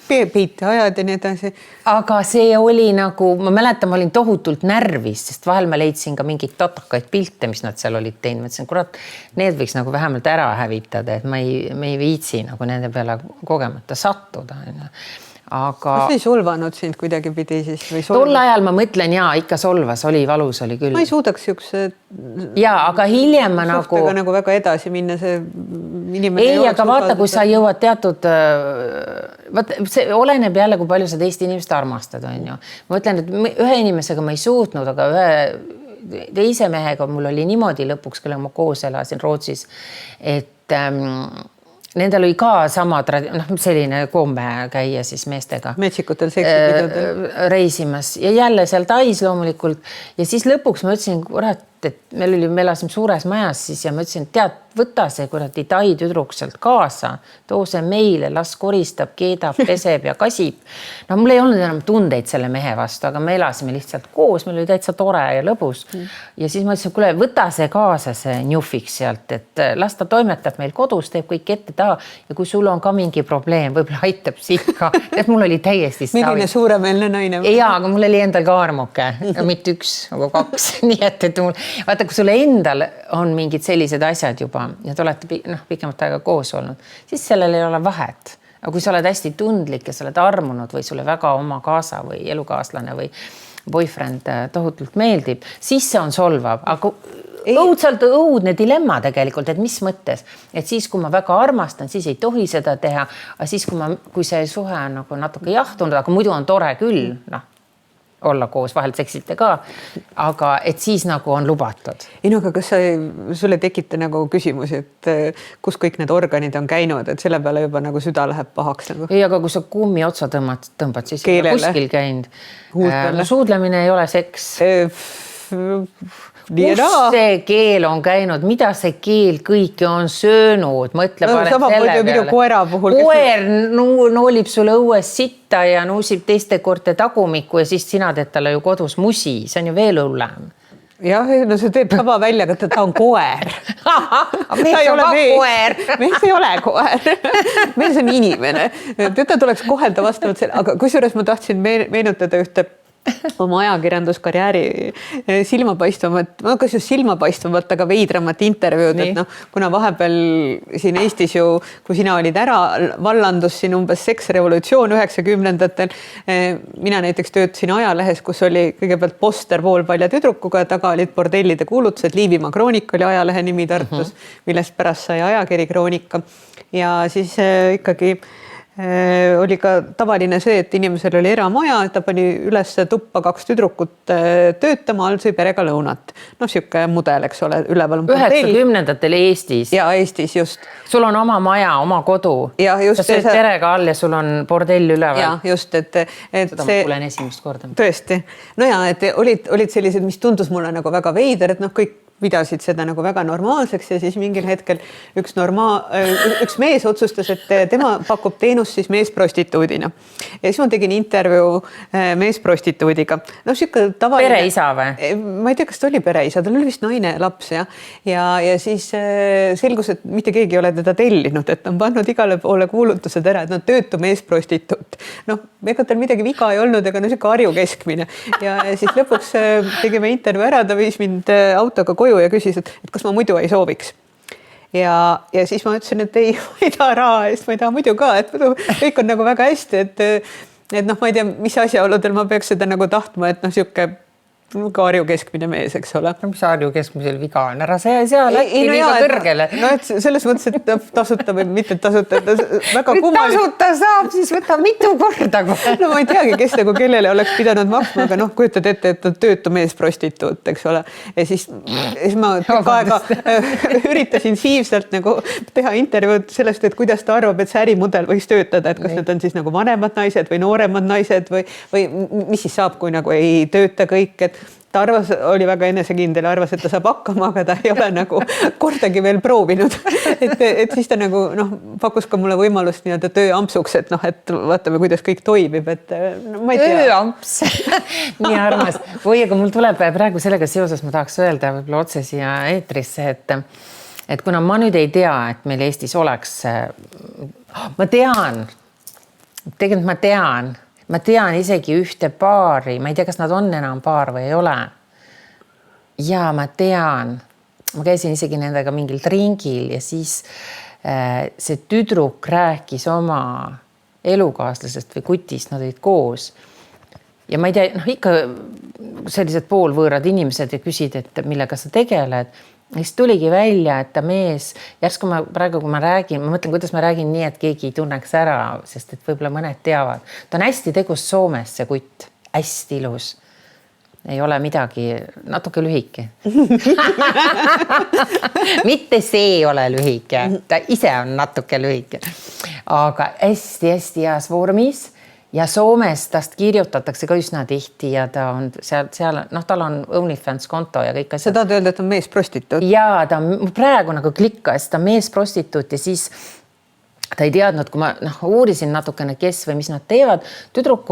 [SPEAKER 4] Peite ajad ja nii edasi.
[SPEAKER 5] Aga see oli nagu, ma mäletan, ma olin tohutult närvis, sest vahel ma leidsin ka mingeid tatakaid pilte, mis nad seal olid teinud. Ma ütlesin, kurat, need võiks nagu vähemalt ära hävitada, et me ei viitsi nagu nende peale kogemata sattuda. Aga
[SPEAKER 4] kas ei solvanud sind kuidagi pidi siis?
[SPEAKER 5] Tol ajal ma mõtlen, ikka solvas, oli valus, oli küll.
[SPEAKER 4] Ma ei suudaks siukse
[SPEAKER 5] aga hiljem ma
[SPEAKER 4] nagu väga edasi minna see inimene.
[SPEAKER 5] Ei, aga vaata, kui sa jõuad teatud, see oleneb jälle, kui palju sa teist inimest armastad, on ju. Ma ütlen, et ühe inimesega ma ei suutnud, aga ühe teise mehega mul oli niimoodi lõpuks, kellega ma koos elasin Rootsis, et nendel oli ka sama selline komme käia siis meestega.
[SPEAKER 4] Metsikutel seksipidudel.
[SPEAKER 5] Reisimas ja jälle seal Tais loomulikult. Ja siis lõpuks ma ütlesin, kurat, et me elasime suures majas siis ja ma ütlesin, tead, võta see kuradi Tai tüdruk sealt kaasa, too see meile, las koristab, keedab, peseb ja kasib. Mul ei olnud enam tundeid selle mehe vastu, aga me elasime lihtsalt koos, meil oli täitsa tore ja lõbus. Ja siis ma ütlesin, kuule, võta see kaasa, see Newfix sealt, et las ta toimetab meil kodus, teeb kõik ette taha ja kui sul on ka mingi probleem, võib-olla aitab siit ka, et mul oli täiesti
[SPEAKER 4] milline suuremeelne naine.
[SPEAKER 5] Ja, aga mul oli endal ka armuke, mitte üks, aga 2, nii et mul vaata, kui sulle endal on mingid sellised asjad juba ja te olete pikemat aega koos olnud, siis sellel ei ole vahet. Aga kui sa oled hästi tundlik ja sa oled armunud või sulle väga oma kaasa või elukaaslane või boyfriend tohutult meeldib, siis see on solvav. Aga õudselt õudne dilemma tegelikult, et mis mõttes. Et siis, kui ma väga armastan, siis ei tohi seda teha. Aga siis, kui see suhe on nagu natuke jahtunud, aga muidu on tore küll, olla koos, vahel seksite ka, aga et siis nagu on lubatud.
[SPEAKER 4] Ei no, aga kas sulle tekita nagu küsimusi, et kus kõik need organid on käinud, et selle peale juba nagu süda läheb pahaks nagu?
[SPEAKER 5] Ei, aga kui sa kummi otsa tõmbad, siis kuskil käinud. Suudlemine ei ole seks. Kus see keel on käinud, mida see keel kõike on söönud, mõtle parem selle peale. Koer noolib sulle õues sitta ja nuusib teiste koorte tagumikku ja siis sina teed talle ju kodus musi, see on ju veel hullem.
[SPEAKER 4] Jah, no see teeb tava välja, aga ta on koer.
[SPEAKER 5] Mees on ka koer.
[SPEAKER 4] Mees ei ole koer. Mees on inimene. Teda tuleks kohelda vastavalt selle, aga kusjuures ma tahtsin meenutada ühte oma ajakirjanduskarjääri silmapaistvamat, kas just silmapaistvamat, aga veidramat intervjuud, et kuna vahepeal siin Eestis ju, kui sina olid ära, vallandus siin umbes seksrevolutsioon 90-ndatel. Mina näiteks töötasin ajalehes, kus oli kõigepealt poster poolpalja tüdrukuga ja taga olid bordellide kuulutused. Liivimaa Kroonika oli ajalehe nimi Tartus, millest pärast sai ajakiri Kroonika. Ja siis ikkagi oli ka tavaline see, et inimesel oli eramaja, ta pani üles tuppa 2 tüdrukut töötama, all sõi perega lõunat. Siuke mudel, eks ole, üleval on bordell.
[SPEAKER 5] 90-ndatel Eestis.
[SPEAKER 4] Ja Eestis just.
[SPEAKER 5] Sul on oma maja, oma kodu.
[SPEAKER 4] Ja just.
[SPEAKER 5] Sa sööd perega all ja sul on bordell üleval.
[SPEAKER 4] Ja just, et
[SPEAKER 5] seda ma kuulen esimest korda.
[SPEAKER 4] Tõesti. No ja, et olid sellised, mis tundus mulle nagu väga veider, et kõik pidasid seda nagu väga normaalseks ja siis mingil hetkel üks mees otsustas, et tema pakub teenust siis meesprostituudina. Ja siis ma tegin intervjuu meesprostituudiga. No siuke tavaline.
[SPEAKER 5] Pereisa või?
[SPEAKER 4] Ma ei tea, kas ta oli pereisa, tal oli vist naine ja laps ja siis selgus, et mitte keegi ei ole teda tellinud, et on pannud igale poole kuulutused ära, et nad töötu meesprostituut. Noh, ega tal midagi viga ei olnud, ega no siuke Harju keskmine ja siis lõpuks tegime intervjuu ära, ta viis mind autoga koju ja küsis, et kas ma muidu ei sooviks. Ja siis ma ütlesin, et ei, ma ei taha raha eest, ma ei taha muidu ka, et kõik on nagu väga hästi, et noh, ma ei tea, mis asjaoludel ma peaks seda nagu tahtma, et noh, siuke Harju keskmine mees, eks ole.
[SPEAKER 5] No, mis Harju keskmisel viga on? Ära see äkki liiga kõrgele.
[SPEAKER 4] No et selles mõttes, et tasuta või mitte tasuta. Väga
[SPEAKER 5] tasuta saab, siis võtab mitu korda.
[SPEAKER 4] No ma ei teagi, kes nagu kellele oleks pidanud maksma, aga noh, kujutad ette, et on töötu mees prostituut, eks ole. Ja siis ma aega üritasin siivselt nagu teha intervjuud sellest, et kuidas ta arvab, et see ärimudel võiks töötada, et kas need on siis nagu vanemad naised või nooremad naised või mis siis saab, kui nagu ei tööta kõik, et ta oli väga enesekindel ja arvas, et ta saab hakkama, aga ta ei ole nagu kordagi veel proovinud. Et siis ta nagu pakkus ka mulle võimalust nii-öelda tööampsuks, et et vaatame, kuidas kõik toimib, et ma ei tea.
[SPEAKER 5] Tööamps. Nii armas. Või, aga mul tuleb praegu sellega seoses, ma tahaks öelda võib-olla otse siia eetrisse, et kuna ma nüüd ei tea, et meil Eestis oleks, ma tean, ma tean isegi ühte paari, ma ei tea, kas nad on enam paar või ei ole. Ja ma tean, ma käisin isegi nendega mingil ringil ja siis see tüdruk rääkis oma elukaaslasest või kutist, nad olid koos. Ja ma ei tea, ikka sellised poolvõõrad inimesed ja küsid, et millega sa tegeled. Ja siis tuligi välja, et ta mees, järsku ma praegu, kui ma räägin, ma mõtlen, kuidas ma räägin nii, et keegi ei tunneks ära, sest et võib-olla mõned teavad. Ta on hästi tegus Soomes, see kutt, hästi ilus. Ei ole midagi, natuke lühike. Mitte see ei ole lühike, ta ise on natuke lühike. Aga hästi heas vormis. Ja Soomes tast kirjutatakse ka üsna tihti ja ta on seal, tal on OnlyFans konto ja kõik asjad.
[SPEAKER 4] Sa tahad öelda, et on meesprostituut?
[SPEAKER 5] Jaa, ta praegu nagu klikkas, ta meesprostituut ja siis ta ei teadnud, kui ma uurisin natukene, kes või mis nad teevad. Tüdruk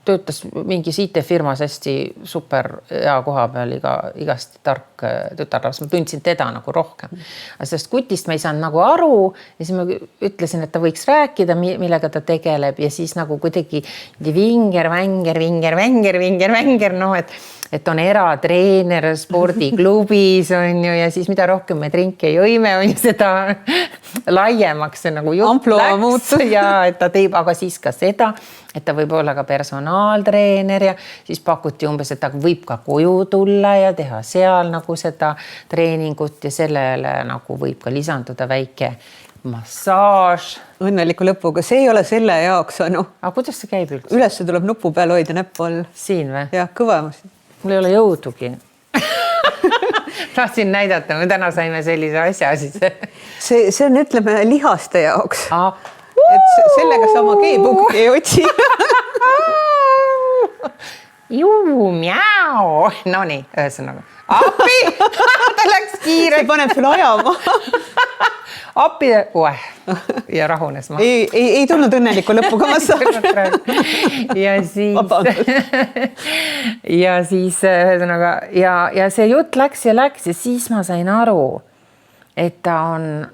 [SPEAKER 5] töötas mingis IT-firmas hästi super hea koha peal, igasti tark tütarlaps. Ma tundsin teda nagu rohkem. Sest kutist ma ei saanud nagu aru ja siis ma ütlesin, et ta võiks rääkida, millega ta tegeleb ja siis nagu kuidagi vinger, et on eratreener spordiklubis on ju ja siis mida rohkem me drinke jõime on ju seda laiemaks see nagu jutt läks ja et ta teeb, aga siis ka seda, et ta võib olla ka personaaltreener ja siis pakuti umbes, et ta võib ka koju tulla ja teha seal nagu seda treeningut ja sellele nagu võib ka lisanduda väike massaaž.
[SPEAKER 4] Õnneliku lõpuga, see ei ole selle jaoks.
[SPEAKER 5] Aga kuidas see käib üldse?
[SPEAKER 4] Üles tuleb nupu peal hoida näppu all.
[SPEAKER 5] Siin või?
[SPEAKER 4] Jah, kõvemasti.
[SPEAKER 5] Mul ei ole jõudugi. Tahtsin näidata, me täna saime sellise asja siis.
[SPEAKER 4] See on, ütleme, lihaste jaoks. Et sellega sama G-punkti ei otsi.
[SPEAKER 5] Miau. Nonii, ühesõnaga. Appi! Ta läks kiire.
[SPEAKER 4] See paneb sulle ajama.
[SPEAKER 5] Appi ja rahunes ma.
[SPEAKER 4] Ei tulnud õnneliku lõpuga massaaž.
[SPEAKER 5] Ja siis ühesõnaga ja see jutt läks ja siis ma sain aru, et ta on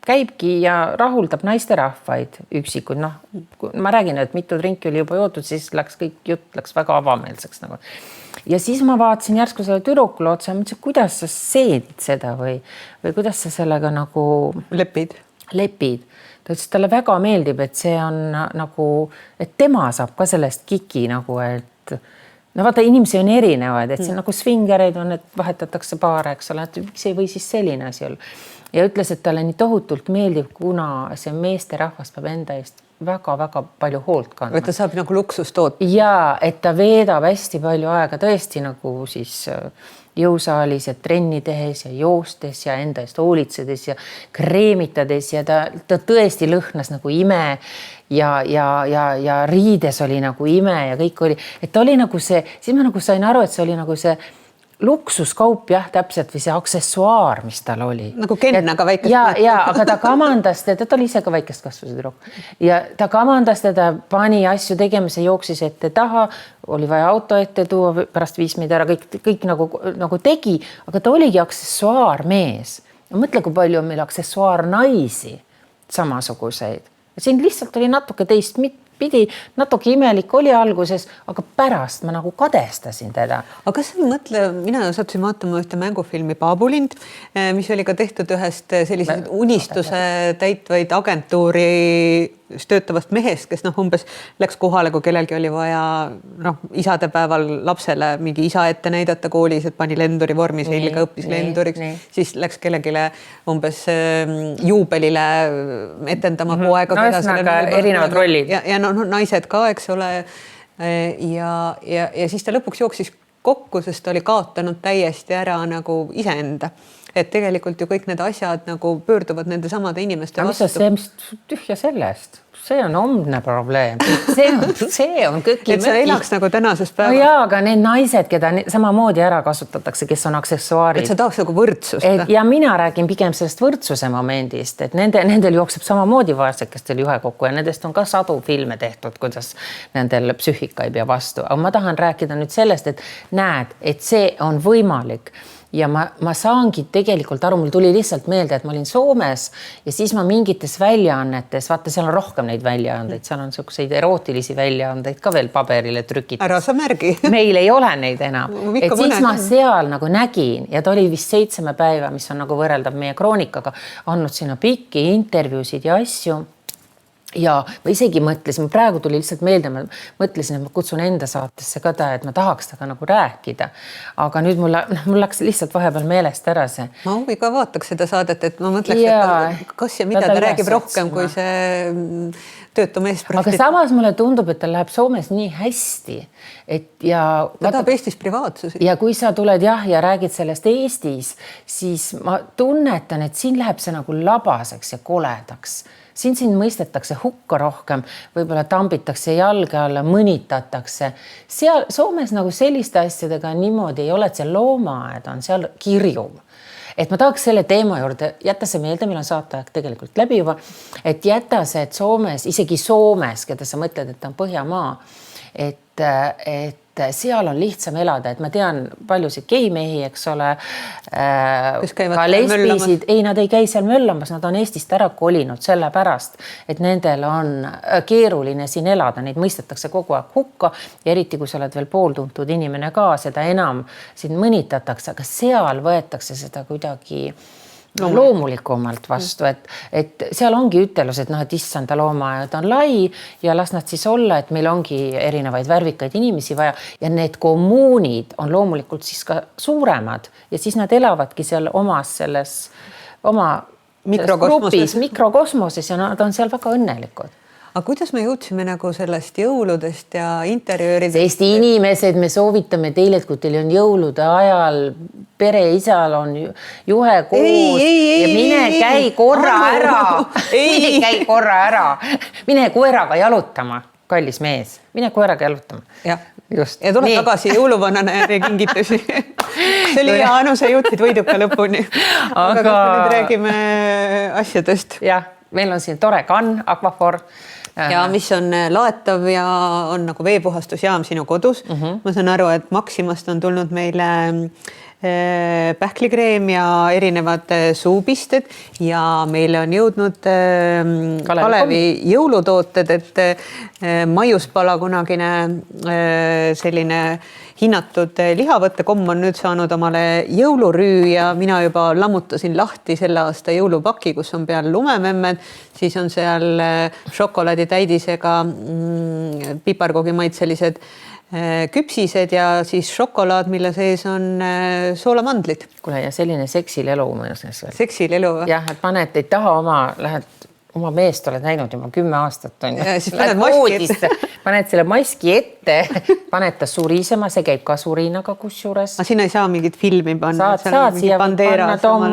[SPEAKER 5] käibki ja rahuldab naisterahvaid üksikud. Ma räägin, et mitu drinki oli juba joodud, siis jutt läks väga avameelseks nagu. Ja siis ma vaatasin järsku selle tüdrukule otsa ja mõtlesin, kuidas sa seedid seda või kuidas sa sellega nagu lepid. Ta ütles, et talle väga meeldib, et see on nagu, et tema saab ka sellest kiki nagu, et vaata, inimesi on erinevad, et see nagu svingereid on, et vahetatakse paare, eks ole, et miks ei või siis selline asi olla. Ja ütles, et talle nii tohutult meeldib, kuna see meesterahvas peab enda eest väga-väga palju hoolt kandma.
[SPEAKER 4] Et ta saab nagu luksustoot.
[SPEAKER 5] Ja, et ta veedab hästi palju aega tõesti nagu siis jõusaalis ja trenni tehes ja joostes ja enda eest hoolitsedes ja kreemitades ja ta tõesti lõhnas nagu ime ja riides oli nagu ime ja kõik oli, et ta oli nagu see, siis ma nagu sain aru, et see oli nagu see luksuskaup jah, täpselt või see aksessuaar, mis tal oli.
[SPEAKER 4] Nagu Ken, aga väikest.
[SPEAKER 5] Ja, aga ta kamandas teda, ta oli ise ka väikest kasvuse tüdruk. Ja ta kamandas teda, pani asju tegema, see jooksis ette taha, oli vaja auto ette tuua, pärast viis meid ära, kõik nagu tegi, aga ta oligi aksessuaarmees. Ja mõtle, kui palju on meil aksessuaarnaisi samasuguseid. Siin lihtsalt oli natuke teist pidi, natuke imelik oli alguses, aga pärast ma nagu kadestasin teda.
[SPEAKER 4] Aga kas sa mõtle, mina sattusin vaatama ühte mängufilmi Paabulind, mis oli ka tehtud ühest sellised unistuse täitvaid agentuuri töötavast mehest, kes umbes läks kohale, kui kellelgi oli vaja isadepäeval lapsele mingi isa ette näidata koolis, et pani lenduri vormi selga, õppis lenduriks, siis läks kellegile umbes juubelile etendama poega.
[SPEAKER 5] Erinevad rollid.
[SPEAKER 4] Ja naised ka, eks ole. Ja siis ta lõpuks jooksis kokku, sest ta oli kaotanud täiesti ära nagu iseenda. Et tegelikult ju kõik need asjad nagu pöörduvad nende samade inimeste vastu.
[SPEAKER 5] Mis tühja sellest? See on homne probleem. See on kõiki.
[SPEAKER 4] Et sa elaks nagu tänasest päevast.
[SPEAKER 5] No jaa, aga need naised, keda samamoodi ära kasutatakse, kes on aksessuaarid.
[SPEAKER 4] Et sa tahaks nagu võrdsust.
[SPEAKER 5] Ja mina räägin pigem sellest võrdsuse momendist, et nendel jookseb samamoodi vaesekestel juhe kokku ja nendest on ka sadu filme tehtud, kuidas nendel psüühika ei pea vastu. Aga ma tahan rääkida nüüd sellest, et näed, et see on võimalik. Ja ma saangi tegelikult aru, mul tuli lihtsalt meelde, et ma olin Soomes ja siis ma mingites väljaannetes, vaata, seal on rohkem neid väljaandeid, seal on selliseid erootilisi väljaandeid ka veel paberile trükitud.
[SPEAKER 4] Ära sa märgi.
[SPEAKER 5] Meil ei ole neid enam. Et siis ma seal nagu nägin ja ta oli vist 7 päeva, mis on nagu võrreldav meie kroonikaga, andnud sinna pikki intervjuusid ja asju. Ja ma isegi mõtlesin, praegu tuli lihtsalt meelde, ma mõtlesin, et ma kutsun enda saatesse ka ta, et ma tahaks taga nagu rääkida. Aga nüüd mul läks lihtsalt vahepeal meelest ära see.
[SPEAKER 4] Ma huviga vaataks seda saadet, et ma mõtleks, et kas ja mida ta räägib rohkem kui see töötu mees.
[SPEAKER 5] Aga samas mulle tundub, et ta läheb Soomes nii hästi. Ta
[SPEAKER 4] tahab Eestis privaatsusi.
[SPEAKER 5] Ja kui sa tuled ja räägid sellest Eestis, siis ma tunnetan, et siin läheb see nagu labaseks ja koledaks. Siin mõistetakse hukka rohkem, võib-olla tambitakse jalge alla, mõnitatakse. Seal Soomes nagu selliste asjadega niimoodi ei ole, et see loomaaed on seal kirjum. Et ma tahaks selle teema juurde, jätta see meelde, meil on saateaeg tegelikult läbi juba, et jätta see, et Soomes, isegi Soomes, keda sa mõtled, et ta on Põhjamaa, et seal on lihtsam elada, et ma tean paljusid geimehi, eks ole, ka lesbisid, ei, nad ei käi seal möllamas, nad on Eestist ära kolinud selle pärast, et nendel on keeruline siin elada, neid mõistetakse kogu aeg hukka ja eriti, kui sa oled veel pooltuntud inimene ka, seda enam siin mõnitatakse, aga seal võetakse seda kuidagi loomulikumalt vastu, et seal ongi ütelus, et et issanda loomaaed on lai ja las nad siis olla, et meil ongi erinevaid värvikaid inimesi vaja ja need kommuunid on loomulikult siis ka suuremad ja siis nad elavadki seal oma mikrokosmoses ja nad on seal väga õnnelikud.
[SPEAKER 4] Aga kuidas me jõudsime nagu sellest jõuludest ja interjööridest?
[SPEAKER 5] Sest inimesed, me soovitame teile, et kui teil on jõulude ajal, pereisal on juhe koos ja mine käi korra ära. Mine käi korra ära. Mine koeraga jalutama, kallis mees. Mine koeraga jalutama.
[SPEAKER 4] Ja tuleb tagasi jõuluvanana ja kingitusi. See oli hea, sa jõudsid võiduka lõpuni. Aga kas me nüüd räägime asjadest?
[SPEAKER 5] Jah, meil on siin tore kann, Aquafor.
[SPEAKER 4] Ja mis on laetav ja on nagu veepuhastusjaam sinu kodus. Ma saan aru, et Maximast on tulnud meile pähklikreem ja erinevad suupisted ja meile on jõudnud Kalevi jõulutooted, et Maiuspala kunagine selline hinnatud lihavõttekomm on nüüd saanud omale jõulurüü ja mina juba lammutasin lahti selle aasta jõulupaki, kus on peal lumememmed, siis on seal šokolaaditäidisega piparkoogimaitselised küpsised ja siis šokolaad, mille sees on soolamandlid.
[SPEAKER 5] Kuule, ja selline seksilelu.
[SPEAKER 4] Seksilelu.
[SPEAKER 5] Jah, et paned, ei taha lähed oma meest oled näinud juba 10 aastat.
[SPEAKER 4] Ja siis paned maski.
[SPEAKER 5] paned selle maski ette, paned ta surisema, see käib ka surinaga kusjuures.
[SPEAKER 4] Sinna ei saa mingit filmi panna.
[SPEAKER 5] Saad siia panna Tom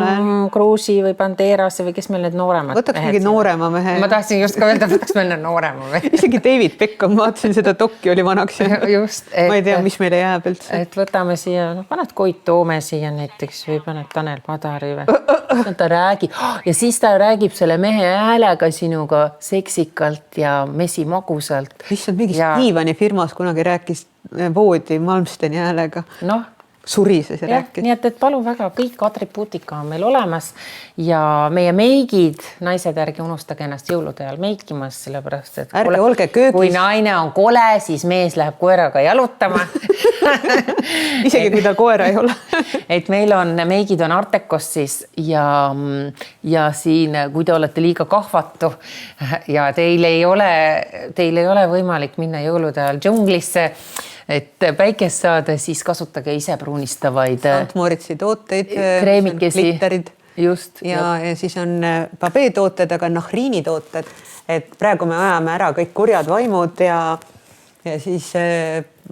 [SPEAKER 5] Cruise'i või Banderase või kes meil need nooremad
[SPEAKER 4] võtaks mingi noorema mehe.
[SPEAKER 5] Ma tahtsin just ka öelda, võtaks meil noorema mehe.
[SPEAKER 4] Isegi David Beckham, vaatasin seda dokki oli vanaks.
[SPEAKER 5] Just,
[SPEAKER 4] ma ei tea, mis meile jääb üldse.
[SPEAKER 5] Et võtame siia, paned Koit Toome siia näiteks või paned Tanel Padari või. Ta räägib ja siis ta räägib selle mehe häälega sinuga seksikalt ja mesimagusalt.
[SPEAKER 4] Issand, mingis diivani firmas kunagi rääkis voodi Malmsteni häälega.
[SPEAKER 5] Noh.
[SPEAKER 4] Surises ja rääkis.
[SPEAKER 5] Nii et palun väga, kõik atribuutika on meil olemas ja meie meigid, naised ärge unustage ennast jõulude ajal meikimas, sellepärast, et
[SPEAKER 4] ärge olge köögis.
[SPEAKER 5] Kui naine on kole, siis mees läheb koeraga jalutama.
[SPEAKER 4] Isegi kui tal koera ei ole.
[SPEAKER 5] Et meil on, meigid on Artekost siis ja siin, kui te olete liiga kahvatu ja teil ei ole võimalik minna jõulude ajal džunglisse, et päikest saada, siis kasutage ise pruunistavaid
[SPEAKER 4] St. Moritsi tooteid,
[SPEAKER 5] kreemikesi.
[SPEAKER 4] Glitterid.
[SPEAKER 5] Just.
[SPEAKER 4] Ja siis on Babee tooted, aga Nahriini tooted. Et praegu me ajame ära kõik kurjad vaimud ja siis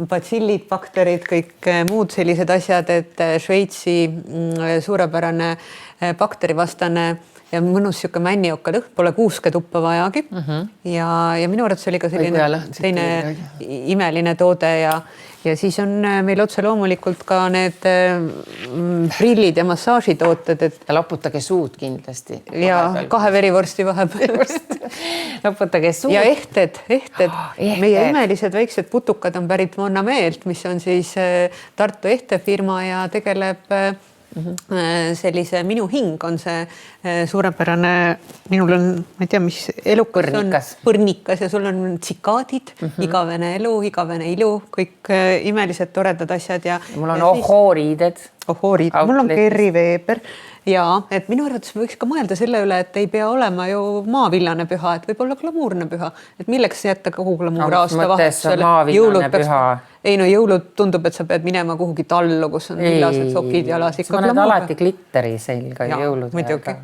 [SPEAKER 4] batsillid, bakterid, kõik muud sellised asjad, et Šveitsi suurepärane bakterivastane ja mõnus siuke männioka lõhn, pole kuusketuppa vajagi. Ja minu arvates oli ka selline teine imeline toode ja siis on meil otse loomulikult ka need prillid ja massaažitooted.
[SPEAKER 5] Ja loputage suud kindlasti.
[SPEAKER 4] Ja 2 verivorsti vahepeal.
[SPEAKER 5] Loputage suud.
[SPEAKER 4] Ja ehted. Meie imelised väiksed putukad on pärit Monnameelt, mis on siis Tartu ehtefirma ja tegeleb sellise Minu hing on see suurepärane, minul on, ma ei tea, mis elukas on põrnikas ja sul on tsikaadid, igavene elu, igavene ilu, kõik imelised toredad asjad ja
[SPEAKER 5] mul on ohooriided.
[SPEAKER 4] Mul on Kerri Veeber ja et minu arvates võiks ka mõelda selle üle, et ei pea olema ju maavillane püha, et võib olla glamuurne püha, et milleks jätta kogu glamuur aasta vahetusele. Ei no jõulud tundub, et sa pead minema kuhugi tallu, kus on villased sokid jalas.
[SPEAKER 5] Sa paned alati glitteri selga jõulude aega.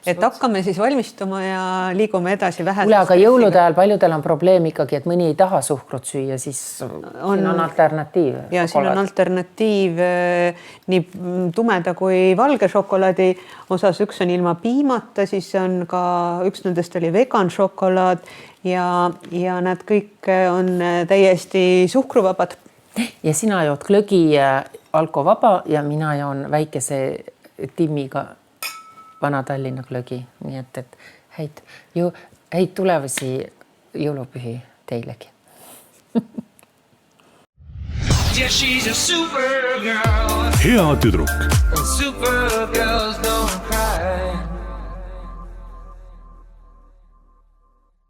[SPEAKER 4] Et hakkame siis valmistuma ja liigume edasi vähe.
[SPEAKER 5] Aga jõulude ajal paljudel on probleem ikkagi, et mõni ei taha suhkrut süüa, siis siin on alternatiiv.
[SPEAKER 4] Ja siin on alternatiiv nii tumeda kui valge šokolaadi osas. Üks on ilma piimata, siis on ka üks nendest oli vegan šokolaad ja nad kõik on täiesti suhkruvabad.
[SPEAKER 5] Ja sina jood glögi alkovaba ja mina joon väikese timmiga Vana-Tallinna glögi, nii et häid tulevasi jõulupühi teilegi.
[SPEAKER 1] Yeah, she's a supergirl.
[SPEAKER 2] Hea tüdruk.
[SPEAKER 1] Supergirls don't